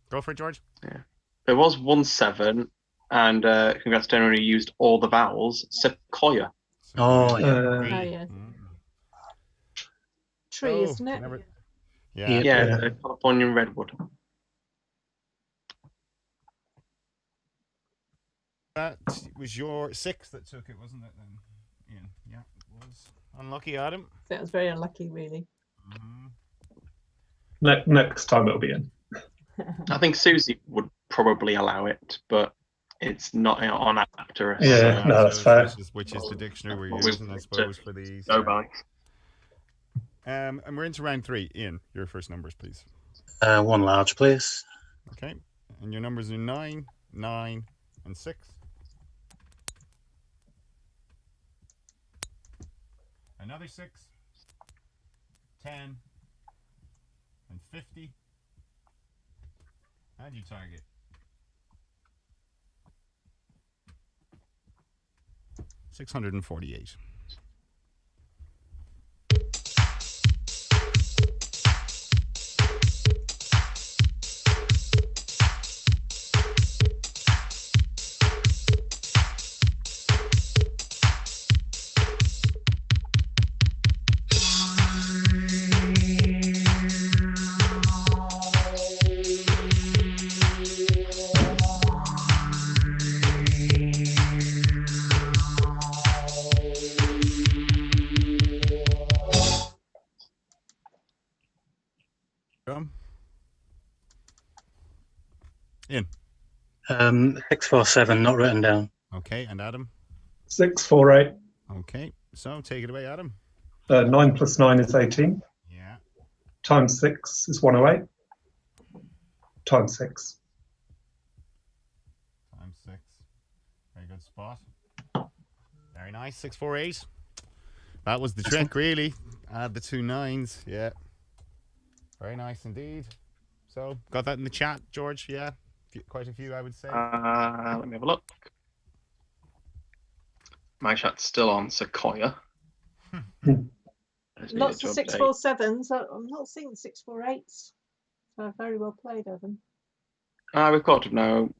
Go for it, George. there was one 7, and congrats to anyone who used all the vowels. Sequoia. Oh, yeah. Oh, yes. Tree, Oh, isn't it? never- Yeah, Yeah. the Californian redwood. That was your 6 that took it, wasn't it? Then, Ian. Yeah, it was. Unlucky, Adam. That was very unlucky, really. Next time it'll be in. I think Susie would probably allow it, but it's not on Apterite. Yeah, so no, that's fair. Which is the dictionary we're We've using, I got suppose, for these. Go by. And we're into round 3. Ian, your first numbers, please. 1 large, please. Okay. And your numbers are 9, 9, and 6. Another 6, 10, and 50. And you target 648. Ian. 647, not written down. Okay, and Adam. 648. Okay, so take it away, Adam. 9 plus 9 is 18. Yeah. Times 6 is 108. Times 6. Times 6. Very good spot. Very nice. 648. That was the trick, really. Add the 2 9s. Yeah. Very nice indeed. So, got that in the chat, George? Yeah. Quite a few, I would say. Let me have a look. My chat's still on Sequoia. Lots of 647s. I'm not seeing 648s. So very well played, Evan. We've got no.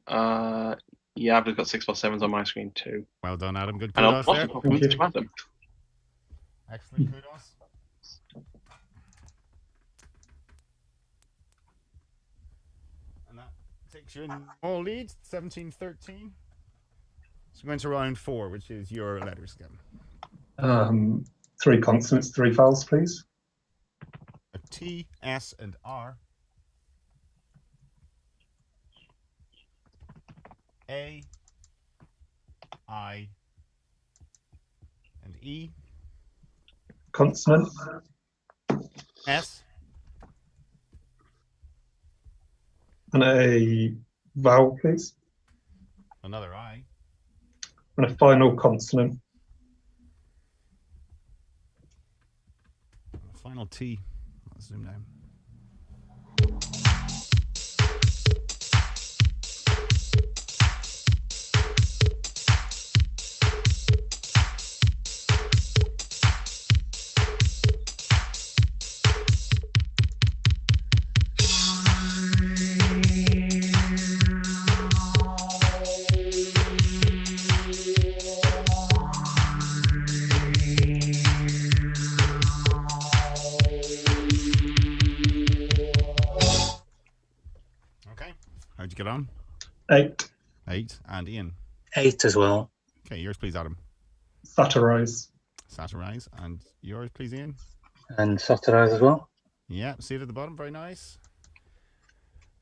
Yeah, I've got 647s on my screen too. Well done, Adam. Good And a kudos lot there. of compliments to Adam. Excellent kudos. And that takes you in all lead, 17-13. So we're going to round 4, which is your letters again. 3 consonants, 3 vowels, please. A T, S, and R. A, I, and E. Consonant. S. And a vowel, please. Another I. And a final consonant. And a final T. Let's zoom down. Okay. How'd you get on? 8. 8. And Ian? 8 as well. Okay, yours, please, Adam. Satirize. Satirize. And yours, please, Ian. And satirize as well. Yeah, see it at the bottom. Very nice.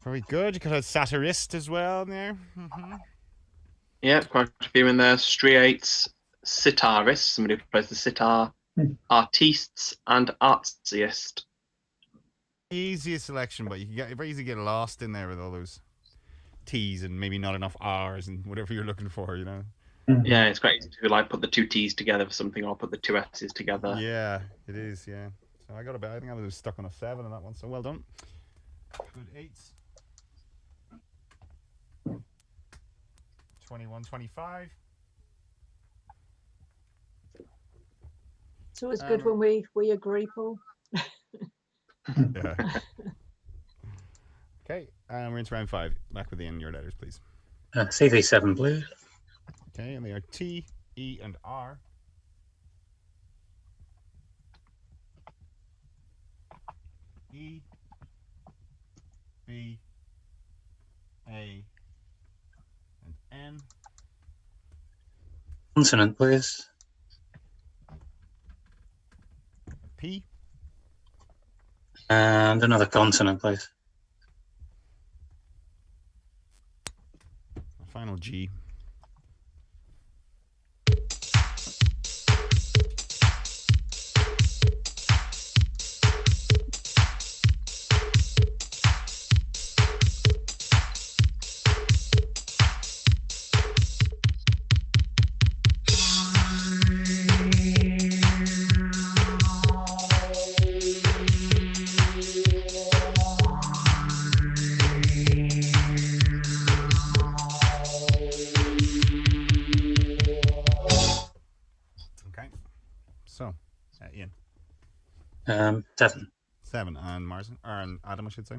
Very good. You could have satirist as well in there. Yeah, quite a few in there. Striates, sitarist, somebody who plays the sitar, artistes, and artsiest. Easiest selection, but you can get very easy to get lost in there with all those T's and maybe not enough R's and whatever you're looking for, you know. Yeah, it's quite easy to like put the two T's together for something or put the two S's together. Yeah, it is. Yeah. So I got a bit. I think I was stuck on a 7 on that one. So well done. Good 8s. 21, 25. It's always good when we agree, Paul. Yeah. Okay, we're into round 5. Back with Ian, your letters, please. CV7, please. Okay, and they are T, E, and R. E, B, A, and N. Consonant, please. P. And another consonant, please. Final G. So, Ian. 7. 7, and Martin, or Adam, I should say.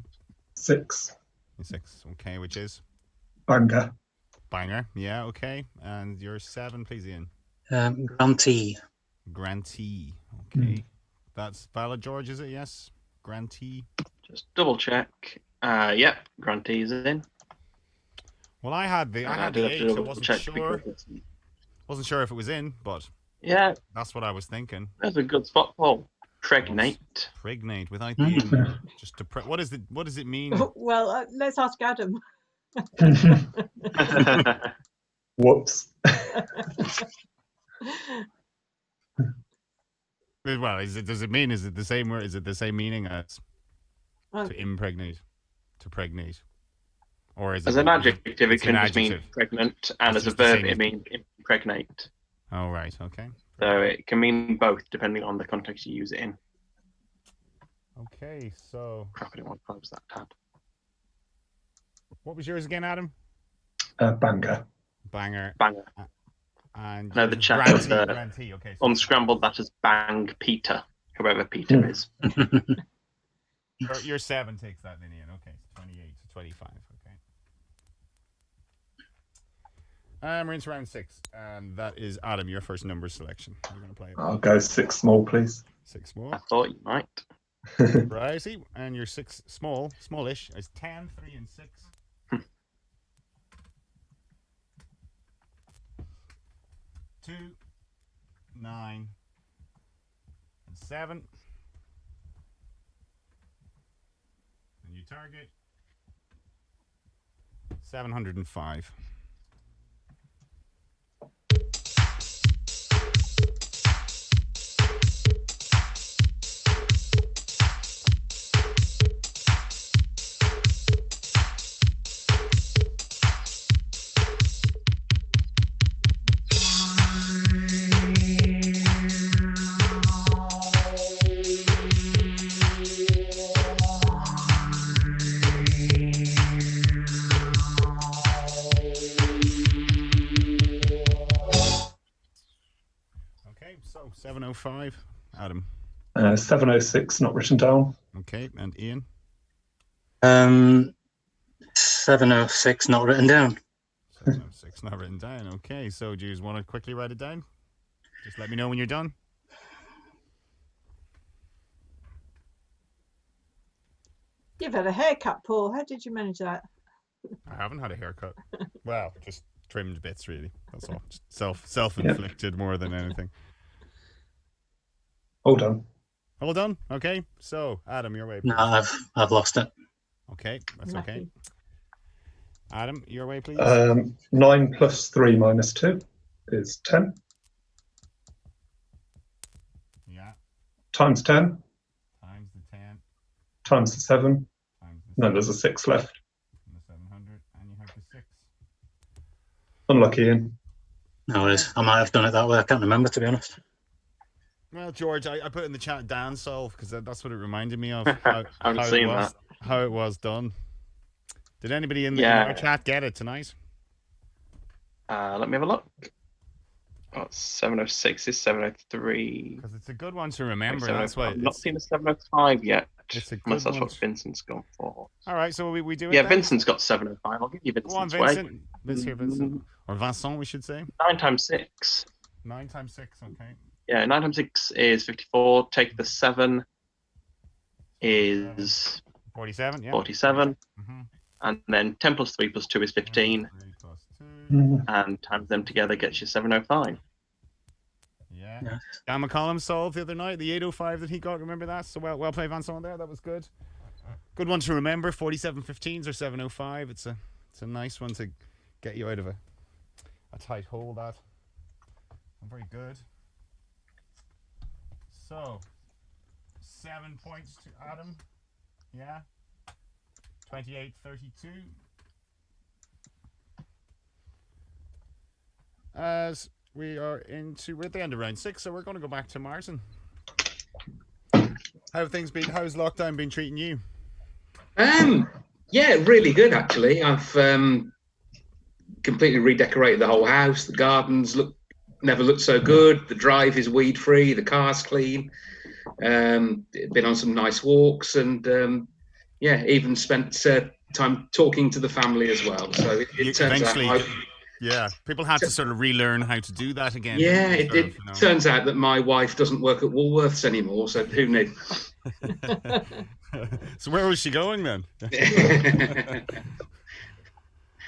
6. 6, okay, which is? Banger. Banger, yeah, okay. And your 7, please, Ian. Grantee. Grantee, okay. That's valid, George, is it? Yes? Grantee. Just double check. Yep, Grantee's in. Well, I had the 8, so I wasn't sure. Wasn't sure if it was in, but yeah, that's what I was thinking. That's a good spot, Paul. Pregnate. Pregnate without the in. Just to what does it mean? Well, let's ask Adam. Whoops. Well, is it the same word? Is it the same meaning as to impregnate, to pregnate, or is it as an adjective? It can just mean pregnant, and as a verb, it means impregnate. Oh, right, okay. So it can mean both depending on the context you use it in. Okay, so. Crap, I didn't want to close that tab. What was yours again, Adam? Banger. Banger. Banger. And no, the chat Grantee, okay, so unscrambled that as Bang Peter, whoever Peter is. Your 7 takes that then, Ian. Okay, 28 to 25. Okay. We're into round 6, and that is Adam. Your first number selection. You're going to play it. I'll go 6 small, please. 6 small. I thought you might. Righty, and your 6 smallish is 10, 3, and 6. 2, 9, and 7. And you target 705. So 705, Adam. 706, not written down. Okay, and Ian. 706, not written down. 706, not written down. Okay, so do you just want to quickly write it down? Just let me know when you're done. You've had a haircut, Paul. How did you manage that? I haven't had a haircut. Well, just trimmed bits, really. That's all. Just self-inflicted more than anything. All done. All done. Okay. So, Adam, your way. Please. No, I've lost it. Okay, that's Lucky. okay. Adam, your way, please. 9 plus 3 minus 2 is 10. Yeah. Times 10 Times the 10. times the 7. Times the No, there's a 6 left. the 700, and you have the 6. Unlucky, Ian. No, it is. I might have done it that way. I can't remember, to be honest. Well, George, I put in the chat Dan solve because that's what it reminded me of. How it was done. Did anybody in our chat get it tonight? Let me have a look. Oh, 706 is 703. Because it's a good one to remember. That's why I've not seen a 705 yet. It's a good unless that's one. what Vincent's gone for. All right, so we do it. Yeah, then? Vincent's got 705. I'll give you Vincent's Go on, Vincent. Let's hear Vincent. Or Vincent, we should say. 9 times 6. 9 times 6, okay. Yeah, 9 times 6 is 54. Take the 7 is 47, yeah. 47. Mm-hmm. And then 10 plus 3 plus 2 is 15. 3 plus 2. And times them together gets you 705. Yeah. Dan McCollum solved the other night, the 805 that he got. Remember that? So well played, Vincent, there. That was good. Good one to remember. 4715s or 705. It's a nice one to get you out of a tight hole. That. Very good. So, 7 points to Adam. Yeah. 28-32. As we're at the end of round 6, so we're going to go back to Martyn. How have things been? How's lockdown been treating you? Yeah, really good actually. I've completely redecorated the whole house. The gardens never looked so good. The drive is weed free. The car's clean. Been on some nice walks and even spent time talking to the family as well. So it turns out. Yeah, people had to sort of relearn how to do that again. Yeah, it turns out that my wife doesn't work at Woolworths anymore, so who knew? So where was she going then?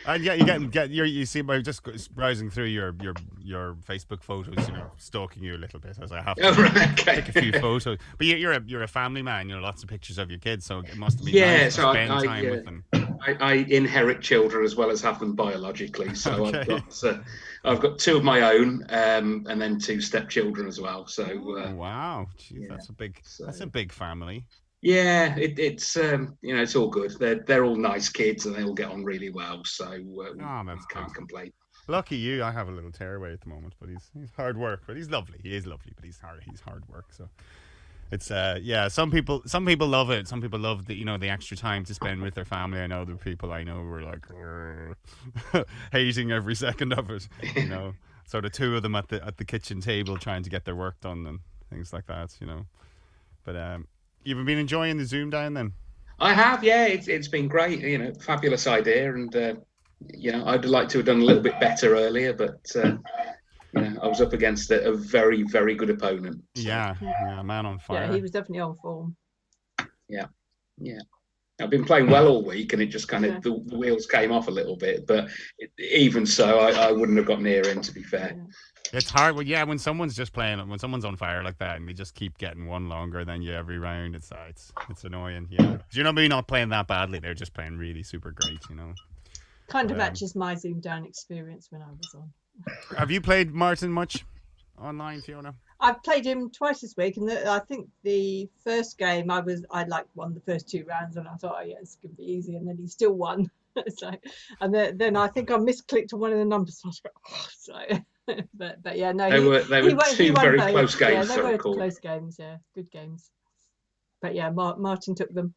And yeah, you see by just browsing through your Facebook photos, stalking you a little bit as I have to take a few photos. But you're a family man, lots of pictures of your kids, so it must have been nice to spend time with them. I inherit children as well as have them biologically, so okay. I've got 2 of my own, and then 2 stepchildren as well. So wow, jeez, that's a big family. Yeah, it's it's all good. They're all nice kids and they all get on really well. So can't complain. Lucky you. I have a little tearaway at the moment, but he's hard work. But he's lovely. He is lovely, but he's hard work. So it's Some people love it. Some people love the extra time to spend with their family. I know the people I know were like hating every second of it. So the 2 of them at the kitchen table trying to get their work done and things like that. But you've been enjoying the ZoomDown then? I have, yeah. It's been great. Fabulous idea, and I'd like to have done a little bit better earlier, but I was up against a very, very good opponent. So. Yeah, man on fire. Yeah, he was definitely on form. Yeah. I've been playing well all week, and it just kind of the wheels came off a little bit. But even so, I wouldn't have got near him, to be fair. Yeah. It's hard. Well, yeah, when someone's just playing, when someone's on fire like that, and they just keep getting one longer than you every round, it's annoying. Yeah, maybe not playing that badly. They're just playing really super great. Kind of matches my ZoomDown experience when I was on. Have you played Martyn much online, Fiona? I've played him twice this week, and I think the first game I won the first 2 rounds, and I thought, oh yeah, it's gonna be easy, and then he still won. And then I think I misclicked on one of the numbers. But yeah, no, they were 2 very close games. Yeah, they were close games. Yeah, good games. But yeah, Martyn took them.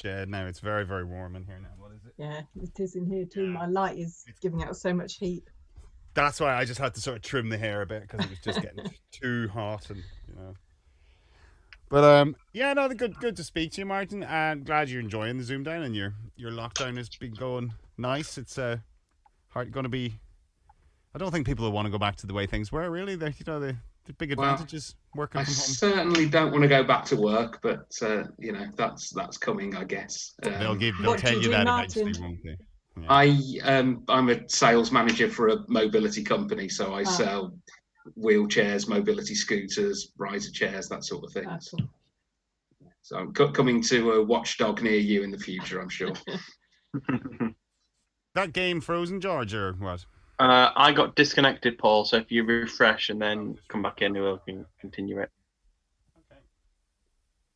Yeah, no, it's very, very warm in here now. What is it? Yeah, it is in here too. My light is giving out so much heat. That's why I just had to sort of trim the hair a bit because it was just getting too hot, and But good to speak to you, Martyn. And glad you're enjoying the ZoomDown and your lockdown has been going nice. It's going to be. I don't think people will want to go back to the way things were. Really, they The big Well, advantages working I from home. certainly don't want to go back to work, but you know, that's coming, I guess. They'll What tell do you you do, that Martin? eventually, won't they? Yeah. I'm a sales manager for a mobility company, so I sell wheelchairs, mobility scooters, riser chairs, that sort of thing. Cool. So I'm coming to a watchdog near you in the future, I'm sure. That game frozen, George, or what? I got disconnected, Paul. So if you refresh and then come back in, we'll continue it. Okay.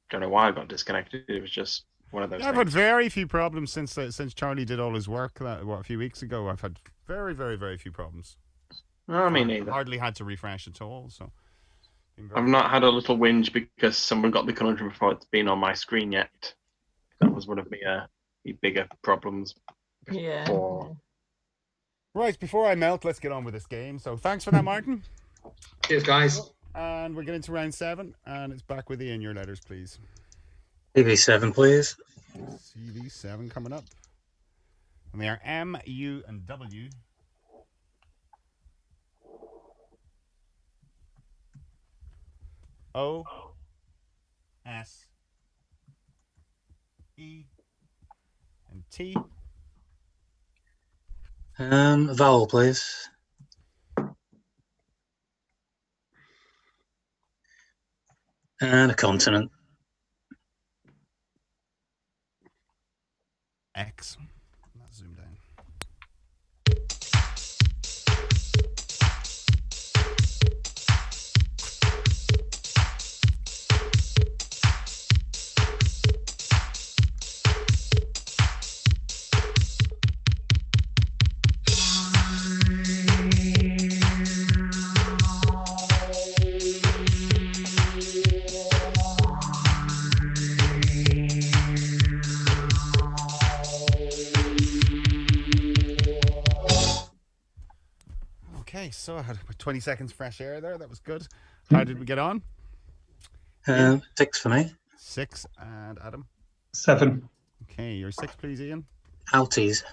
Don't know why I got disconnected. It was just one of those. I've had very few problems since Charlie did all his work a few weeks ago. I've had very, very, very few problems. No, me neither. Hardly had to refresh at all. So I've not had a little whinge because someone got the conundrum before it's been on my screen yet. That was one of my bigger problems. Yeah. Right, before I melt, let's get on with this game. So thanks for that, Martin. Cheers, guys. And we're getting to round 7, and it's back with Ian. Your letters, please. CV7, please. CV7 coming up. And they are M, U, and W. O, S, E, and T. Vowel, please. And a consonant. X. Let's zoom down. So I had 20 seconds fresh air there. That was good. How did we get on? 6 for me. 6 and Adam. 7. Okay, your 6, please, Ian. Outies.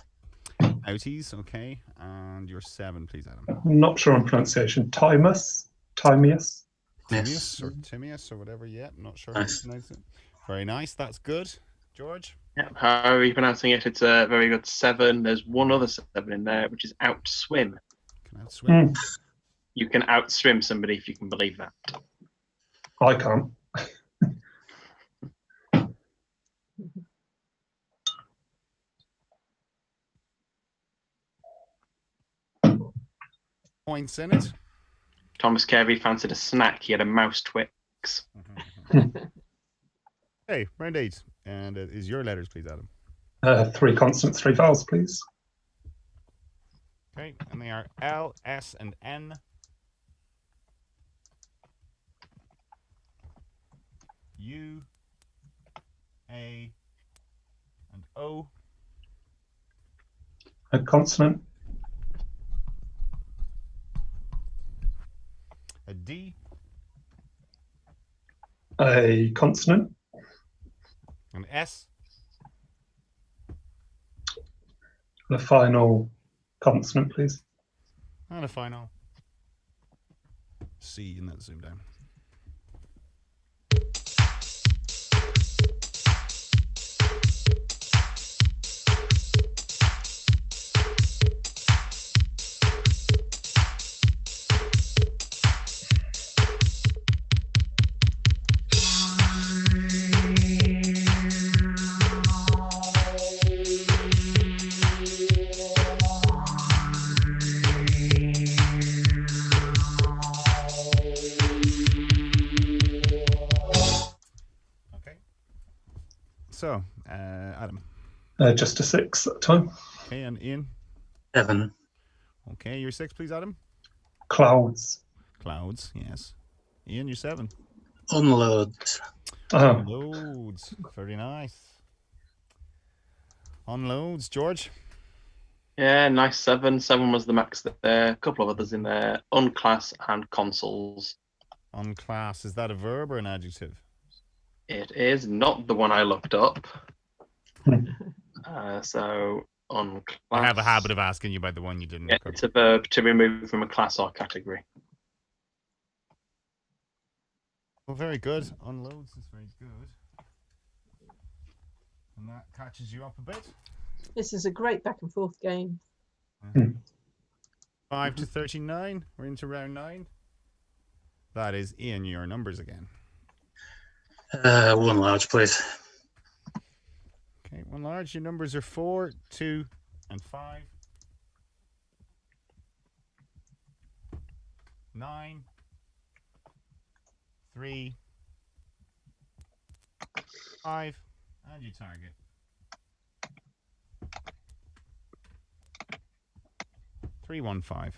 Outies, okay. And your 7, please, Adam. I'm not sure on pronunciation. Timius. Timius Yes. or Timius or whatever. Yeah, not sure Nice. how to pronounce it. Very nice. That's good. George? Yeah, how are you pronouncing it? It's a very good 7. There's one other 7 in there, which is outswim. Can outswim. You can outswim somebody if you can believe that. I can't. Points in it. Thomas Carey fancied a snack. He had a mouse Twix. Hey, round 8. And is your letters, please, Adam. 3 consonants, 3 vowels, please. Okay, and they are L, S, and N. U, A, and O. A consonant. A D. A consonant. An S. The final consonant, please. And a final C in that zoom down. So, Adam. Just a 6 at the time. Okay, and Ian. 7. Okay, your 6, please, Adam. Clouds. Clouds, yes. Ian, your 7. Unloads. Unloads. Very nice. Unloads. George? Yeah, nice 7. 7 was the max there. A couple of others in there. Unclass and consoles. Unclass. Is that a verb or an adjective? It is not the one I looked up. So, unclass. I have a habit of asking you about the one you didn't look up. It's a verb to remove from a class or category. Well, very good. Unloads is very good. And that catches you up a bit. This is a great back and forth game. 5 to 39. We're into round 9. That is Ian, your numbers again. 1 large, please. Okay, 1 large. Your numbers are 4, 2, and 5. 9, 3, 5, and you target. 315.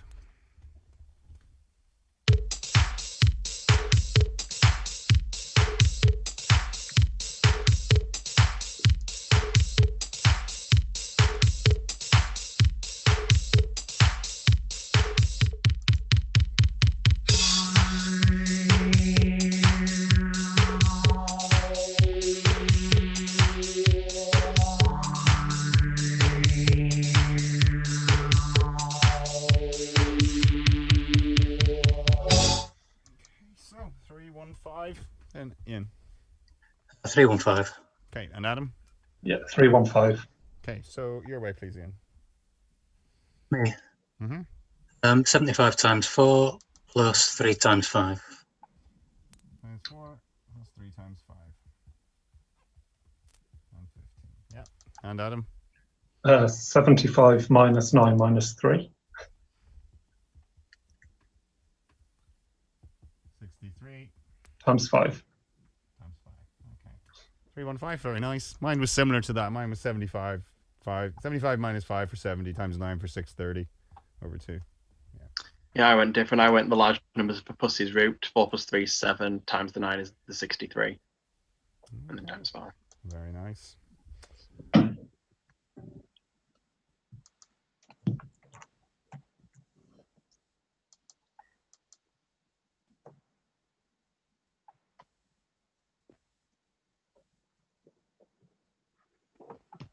So 315 and Ian. 315. Okay, and Adam. Yeah, 315. Okay, so your way, please, Ian. Me. Mm-hmm. 75 times 4 plus 3 times 5. Times 4 plus 3 times 5. And 15. Yeah. And Adam. 75 minus 9 minus 3. 63 Times 5. times 5. Okay. 315, very nice. Mine was similar to that. Mine was 75 minus 5 for 70 times 9 for 630 over 2. Yeah, I went different. I went the large numbers for Pussy's route. 4 plus 3 is 7 times the 9 is the 63. And then times 5. Very nice.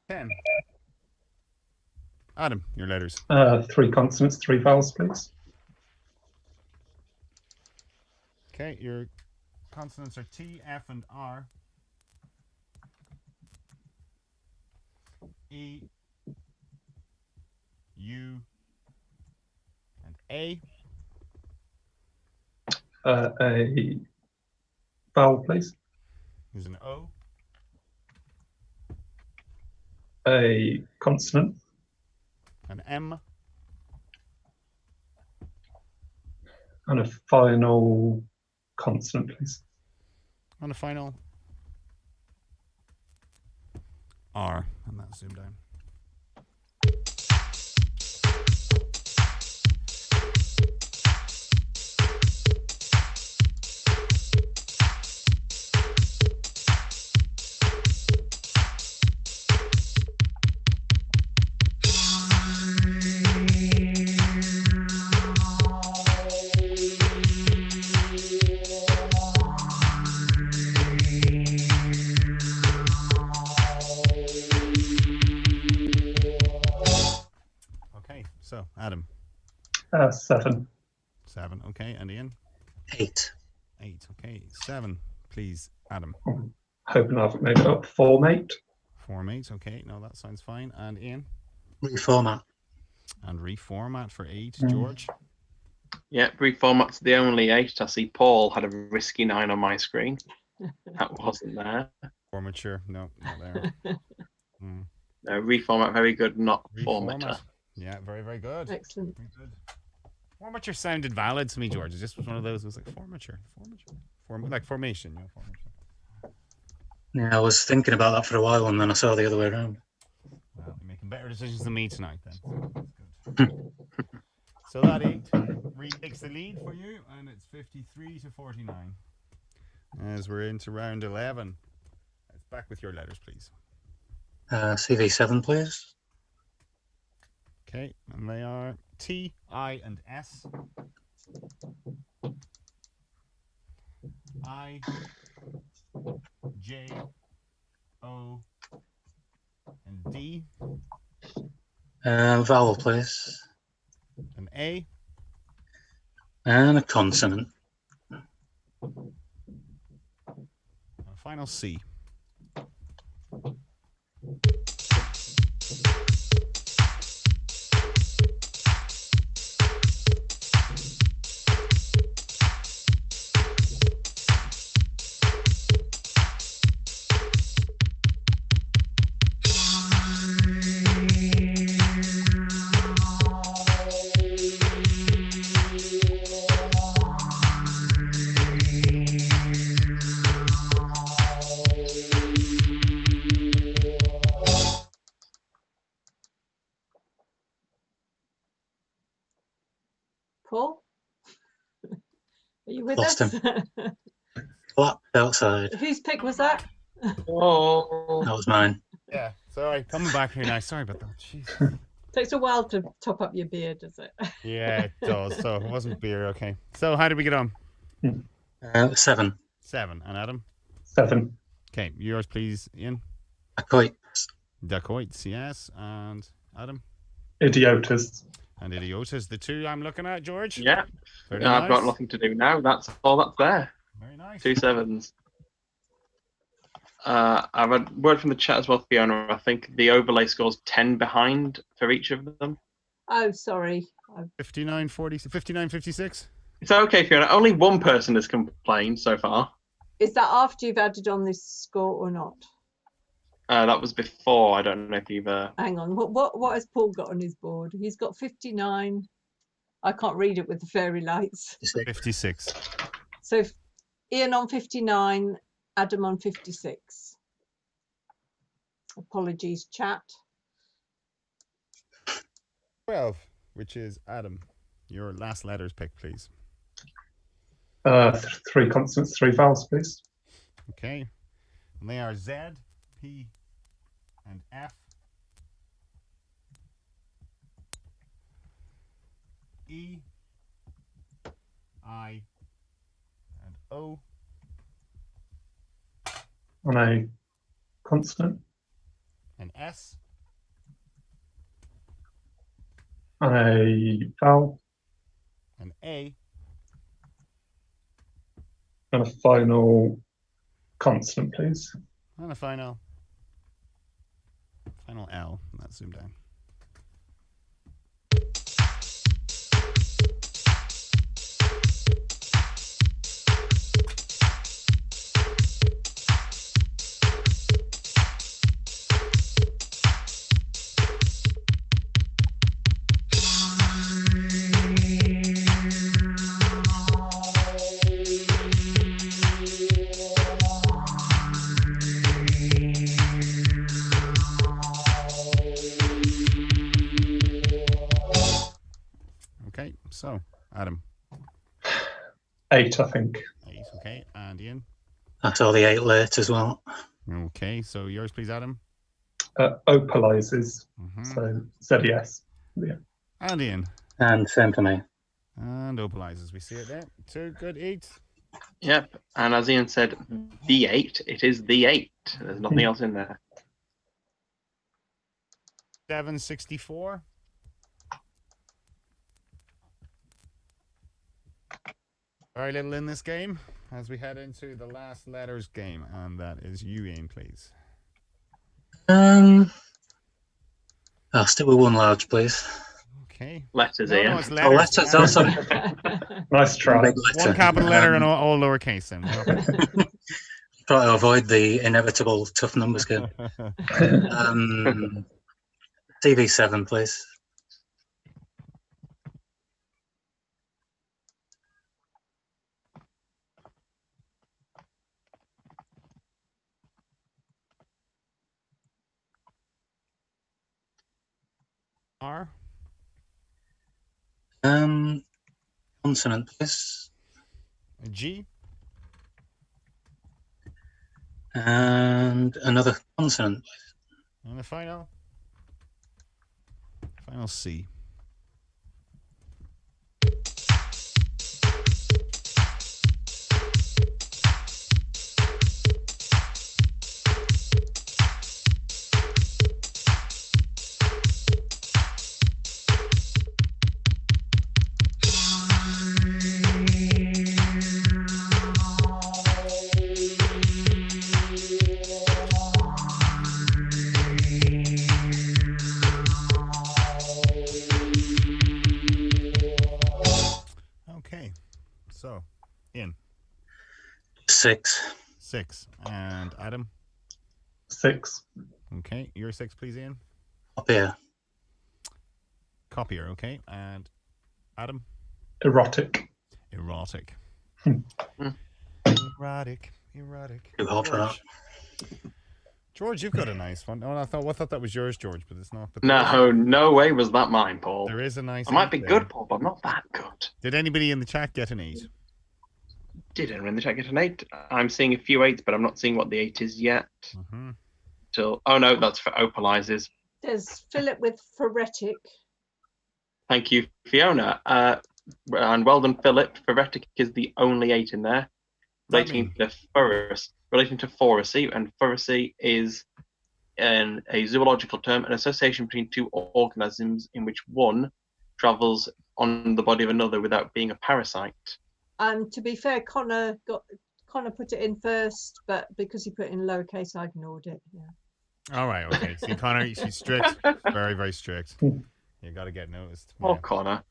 Ten. Adam, your letters. 3 consonants, 3 vowels, please. Okay, your consonants are T, F, and R. E, U, and A. A vowel, please. There's an O. A consonant. An M. And a final consonant, please. And a final R. And that's zoomed down. So, Adam. 7. 7, okay. And Ian? 8. 8, okay. 7, please, Adam. Hoping I've made it up. Formate. Formate, okay. No, that sounds fine. And Ian? Reformat. And reformat for 8, George? Yeah, reformat's the only 8. I see Paul had a risky 9 on my screen. That wasn't there. Formature, no, not there. No, reformat, very good, not Reformat. formatter. Yeah, very, very good. Excellent. Very good. Formature sounded valid to me, George. It just was one of those. It was like formature. Like formation, you know, formature. Yeah, I was thinking about that for a while and then I saw the other way around. Well, you're making better decisions than me tonight then. That's good. So that 8 takes the lead for you, and it's 53 to 49. As we're into round 11. It's back with your letters, please. CV7, please. Okay, and they are T, I, and S. I, J, O, and D. Vowel, please. An A. And a consonant. final C. Paul, are you with Lost us? Flat outside. Whose pick was that? Oh. That was mine. Yeah, sorry. Coming back here now. Sorry about that. Jeez. Takes a while to top up your beer, does it? Yeah, it does. So it wasn't beer, okay. So how did we get on? 7. 7. And Adam? 7. Okay, yours please, Ian. Dacoits. Dacoits, yes. And Adam? Idiotas. And Idiotas, the two I'm looking at, George. Yeah. Very I've got nice. nothing to do now. That's all that's there. Very nice. 2 7s. I've had word from the chat as well, Fiona. I think the overlay scores 10 behind for each of them. Oh, sorry. 59, 40, 59, 56? It's okay, Fiona. Only one person has complained so far. Is that after you've added on this score or not? That was before. I don't know if you've. Hang on. What has Paul got on his board? He's got 59. I can't read it with the fairy lights. 56. So Ian on 59, Adam on 56. Apologies, chat. 12, which is Adam. Your last letters pick, please. 3 consonants, 3 vowels, please. Okay. And they are Z, P, and F. E, I, and O. On a consonant. And S. On a vowel. And A. And a final consonant, please. And a final L. And that's zoomed down. Okay, so Adam. 8, I think. 8, okay. And Ian. That's all the 8 late as well. Okay, so yours please, Adam. Opalizes. Mhm. So ZES. Yeah. And Ian. And same for me. And opalizes. We see it there. 2 good 8. Yep. And as Ian said, the 8. It is the 8. There's nothing else in there. 764. Very little in this game as we head into the last letters game, and that is you, Ian, please. I'll stick with 1 large, please. Okay. Letters, No, Ian. no, it's Oh, letters. letters. Oh, sorry. Nice try. Big One letter. capital letter and all lowercase then. Try to avoid the inevitable tough numbers game. TV7, please. R. Consonant, please. G. And another consonant. And the final C. So, Ian. 6. 6. And Adam? 6. Okay. Your 6, please, Ian. Up here. Copier, okay. And Adam? Erotic. Erotic. Erotic. Too hot for that. George, you've got a nice one. Oh, I thought that was yours, George, but it's not. But No way was that mine, Paul. there is a nice. I might be 8 good, there. Paul, but I'm not that good. Did anybody in the chat get an 8? Did anyone in the chat get an 8? I'm seeing a few 8s, but I'm not seeing what the 8 is yet. Mm-hmm. Oh no, that's for opalizes. There's Philip with phoretic. Thank you, Fiona. And well done, Philip. Phoretic is the only 8 in there. Relating to foracy, and foracy is a zoological term, an association between two organisms in which one travels on the body of another without being a parasite. To be fair, Connor put it in first, but because he put it in lowercase, I ignored it. Yeah. All right, okay. See, Connor, she's strict, very, very strict. You got to get noticed. Oh, Yeah. Connor.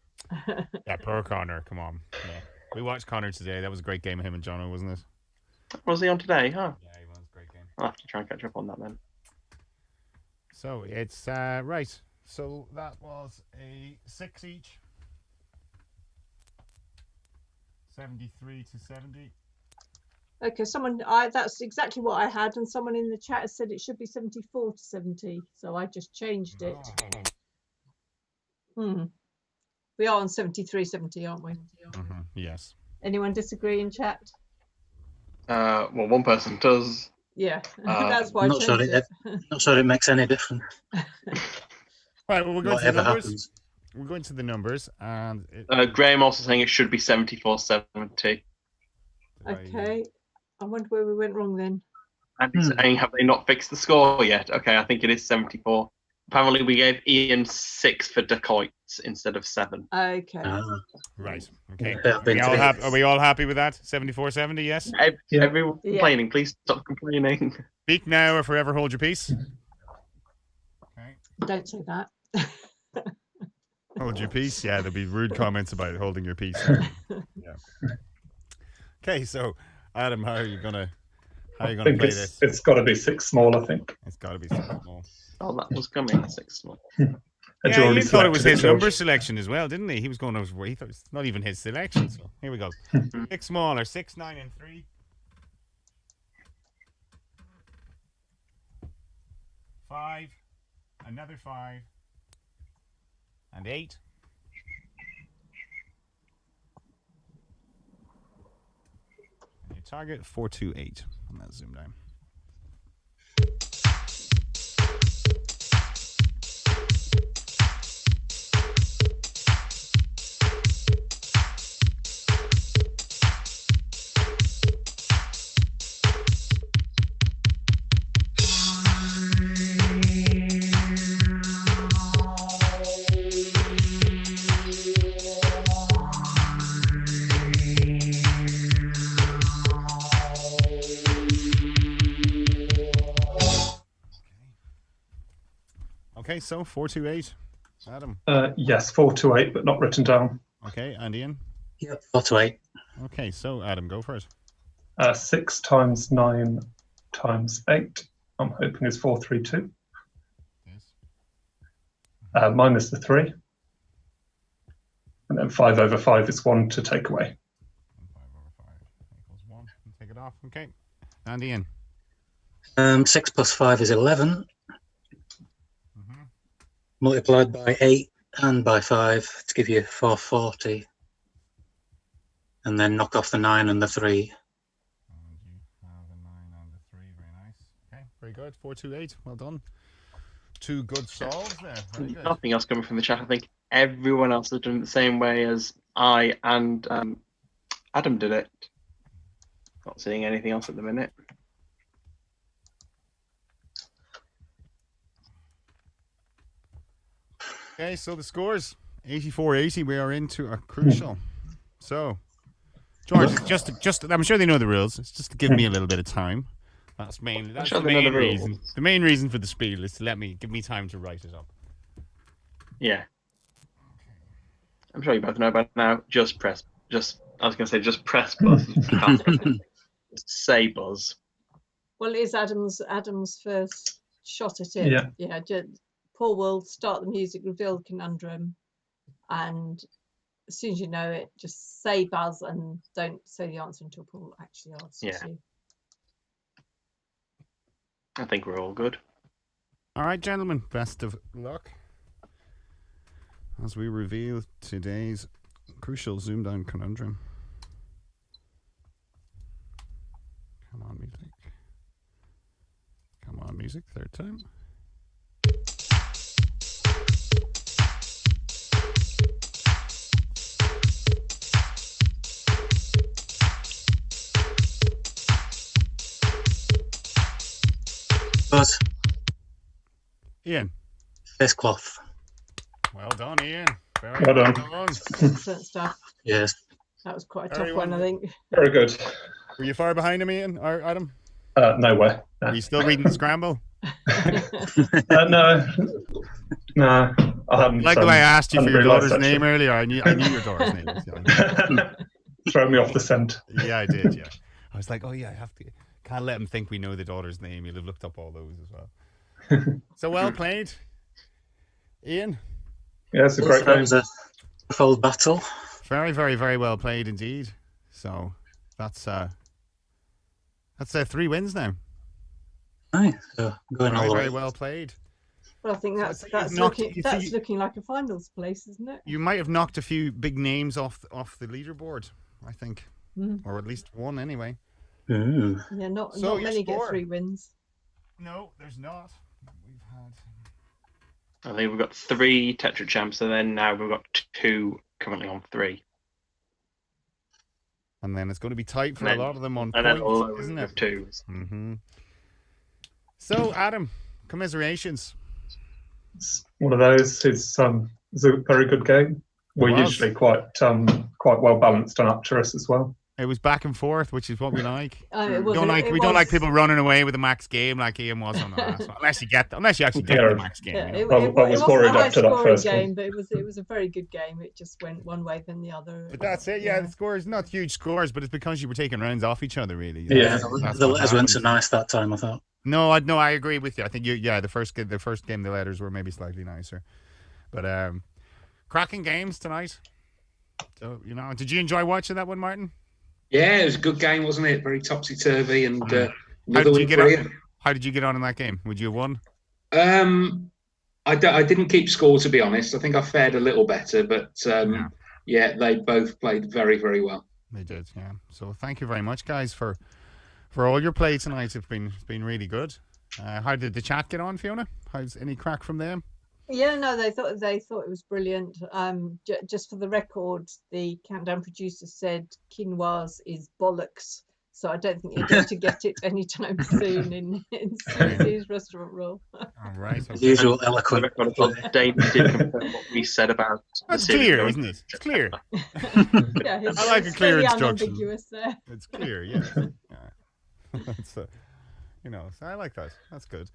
Yeah, poor Connor. Come on. Yeah. We watched Connor today. That was a great game of him and Jono, wasn't it? Was he on today? Huh? Yeah, he was. Great game. I'll have to try and catch up on that then. So it's right. So that was a 6 each. 73 to 70. Okay, that's exactly what I had, and someone in the chat has said it should be 74 to 70, so I just changed it. We are on 73, 70, aren't we? Mm-hmm. Yes. Anyone disagree in chat? Well, one person does. Yeah, that's why I Not sure changed it. not sure it makes any difference. Right, well, we're going to the Whatever numbers. happens. We're going to the numbers, and Graham also saying it should be 74-70. Okay, I wonder where we went wrong then. And he's saying, have they not fixed the score yet? Okay, I think it is 74. Apparently, we gave Ian 6 for dacoits instead of 7. Okay. right. Okay. Yeah, Are we all happy with that? 74-70, yes? Everyone complaining, please stop complaining. Speak now or forever hold your peace. Okay. Don't say that. Hold your peace. Yeah, there'll be rude comments about holding your peace. Yeah. Okay, so Adam, how are you gonna play this? It's got to be 6 small, I think. It's got to be 6 small. Oh, that was coming 6 small. Yeah, he thought it was his number selection as well, didn't he? He was going over where he thought it's not even his selection. So here we go. 6 small or 6, 9, and 3. 5, another 5, and 8. And your target 428 on that ZoomDown. Okay, so 428. Adam. Yes, 4 to 8, but not written down. Okay, and Ian. Yep, 4 to 8. Okay, so Adam, go for it. 6 times 9 times 8. I'm hoping is 432. Yes. Minus the 3. And then 5 over 5 is 1 to take away. 5 over 5 equals 1. Take it off. Okay. And Ian. 6 plus 5 is 11. Multiplied by 8 and by 5 to give you 440. And then knock off the 9 and the 3. And you have a 9 and a 3. Very nice. Okay, very good. 428. Well done. 2 good solves there. Very good. Nothing else coming from the chat. I think everyone else has done it the same way as I and Adam did it. Not seeing anything else at the minute. Okay, so the scores 84-80. We are into a crucial. So, George, it's just I'm sure they know the rules. It's just to give me a little bit of time. That's mainly the main reason. The main reason for the spiel is to give me time to write it up. Yeah. I'm sure you both know by now. Just I was going to say just press buzz. Say buzz. Well, it is Adam's first shot at it. Yeah. Paul will start the music, reveal the conundrum, and as soon as you know it, just say buzz and don't say the answer until Paul actually asks you. I think we're all good. All right, gentlemen, best of luck as we reveal today's crucial ZoomDown conundrum. Come on, music. Come on, music, third time. Buzz. Ian. Fistcloth. Well done, Ian. Very Well done. Excellent stuff. Yes. That was quite a tough one, I think. Very good. Were you far behind him, Ian or Adam? Nowhere. No. Are you still reading the scramble? No. No. I haven't. Like the way I asked you for your realised, daughter's name actually. earlier. I knew your daughter's name. Throw me off the scent. Yeah, I did, yeah. I was like, oh yeah, I have to. Can't let him think we know the daughter's name. You'll have looked up all those as well. So well played, Ian. Yeah, it's a great That game. was a full battle. Very, very, very well played indeed. So that's 3 wins now. Aye, so going Very, all the very way. well played. Well, I think So you've knocked- you see- looking like a finals place, isn't it? You might have knocked a few big names off the leaderboard, I think, Mm. or at least one anyway. Ooh. Yeah, not So your many get score? 3 wins. No, there's not. We've had. I think we've got 3 Tetra champs, and then now we've got 2 currently on 3. And then it's going to be tight for And a then- lot of them on And then points, isn't of it? 2s. Mm-hmm. So, Adam, commiserations. It's one of those. It's a very good game. We're was. usually quite well balanced on Apterite as well. It was back and forth, which is what we like. It We was, don't like it we don't like was- people running away with a max game like Ian was on the last one. Unless you actually get Yeah. the max game. Yeah, you know. it I was wasn't worried a high after that scoring first one. game, but it was a very good game. It just went one way then the other. But that's it. Yeah, the scores not huge scores, but it's because you were taking rounds off each other, really. Yeah. That's The what letters weren't so happened. nice that time, I thought. No, I agree with you. I think the first game the letters were maybe slightly nicer, but cracking games tonight. So did you enjoy watching that one, Martin? Yeah, it was a good game, wasn't it? Very topsy turvy, and How another did you win get for on? Ian. How did you get on in that game? Would you have won? I didn't keep score, to be honest. I think I fared a little better, but yeah, they both played very, very well. They did, yeah. So thank you very much, guys, for all your play tonight. It's been really good. How did the chat get on, Fiona? How's any crack from them? Yeah, no, they thought it was brilliant. Just for the record, the countdown producer said quinoa's is bollocks, so I don't think you're going to get it anytime soon in Susie's restaurant roll. All right. The Okay. usual eloquent. Dave did confirm what we said about. That's the series clear, going. isn't it? It's clear. Yeah, it's, I like a it's clear very instruction. unambiguous there. It's clear, yeah. That's so I like that. That's good.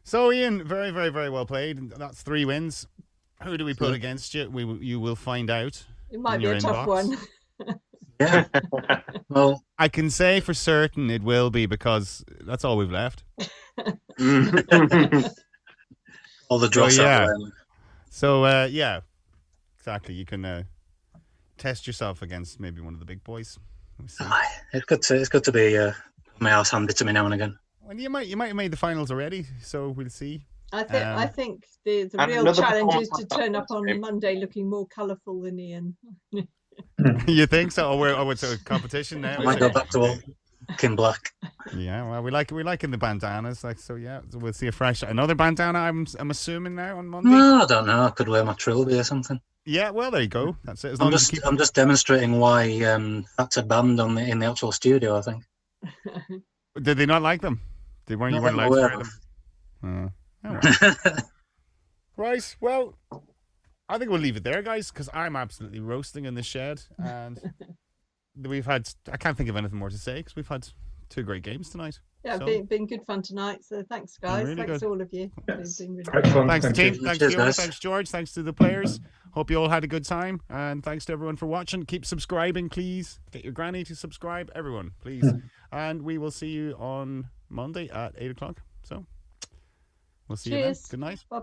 So Ian, very, very, very well played. That's 3 wins. Who do we put against you? You will find out. It might in be your a tough inbox. one. Yeah. Well, I can say for certain it will be because that's all we've left. all the dross yeah. out there. So yeah, exactly. You can test yourself against maybe one of the big boys. We'll see. Aye, it's good to be my arse handed to me now and again. Well, you might have made the finals already, so we'll see. I think the And real another challenge is performance to like turn that up on was- Monday looking more colourful than Ian. You think so? It's a competition now. I might is go it? back to all in black. Yeah, well, we like in the bandanas, so yeah, so we'll see another bandana. I'm assuming now on Monday. No, I don't know. I could wear my trilby or something. Yeah, well, there you go. That's it. As long I'm as you just keep. I'm just demonstrating why that's a band in the actual studio. I think. Did they not like them? You weren't Not allowed to aware wear of. them. Oh, well. Right. Well, I think we'll leave it there, guys, because I'm absolutely roasting in the shed, and we've had. I can't think of anything more to say because we've had 2 great games tonight. Yeah, So- been good fun tonight. So thanks, guys. really thanks good. to all of you. Yes. Been really Great good. fun. Thanks, Thank team. you. Thanks, Cheers, Fiona. guys. Thanks, George. Thanks to the players. Hope you all had a good time. And thanks to everyone for watching. Keep subscribing, please. Get your granny to subscribe. Everyone, please. And we will see you on Monday at 8 o'clock. So we'll see you then. Cheers. Good night. Bye bye.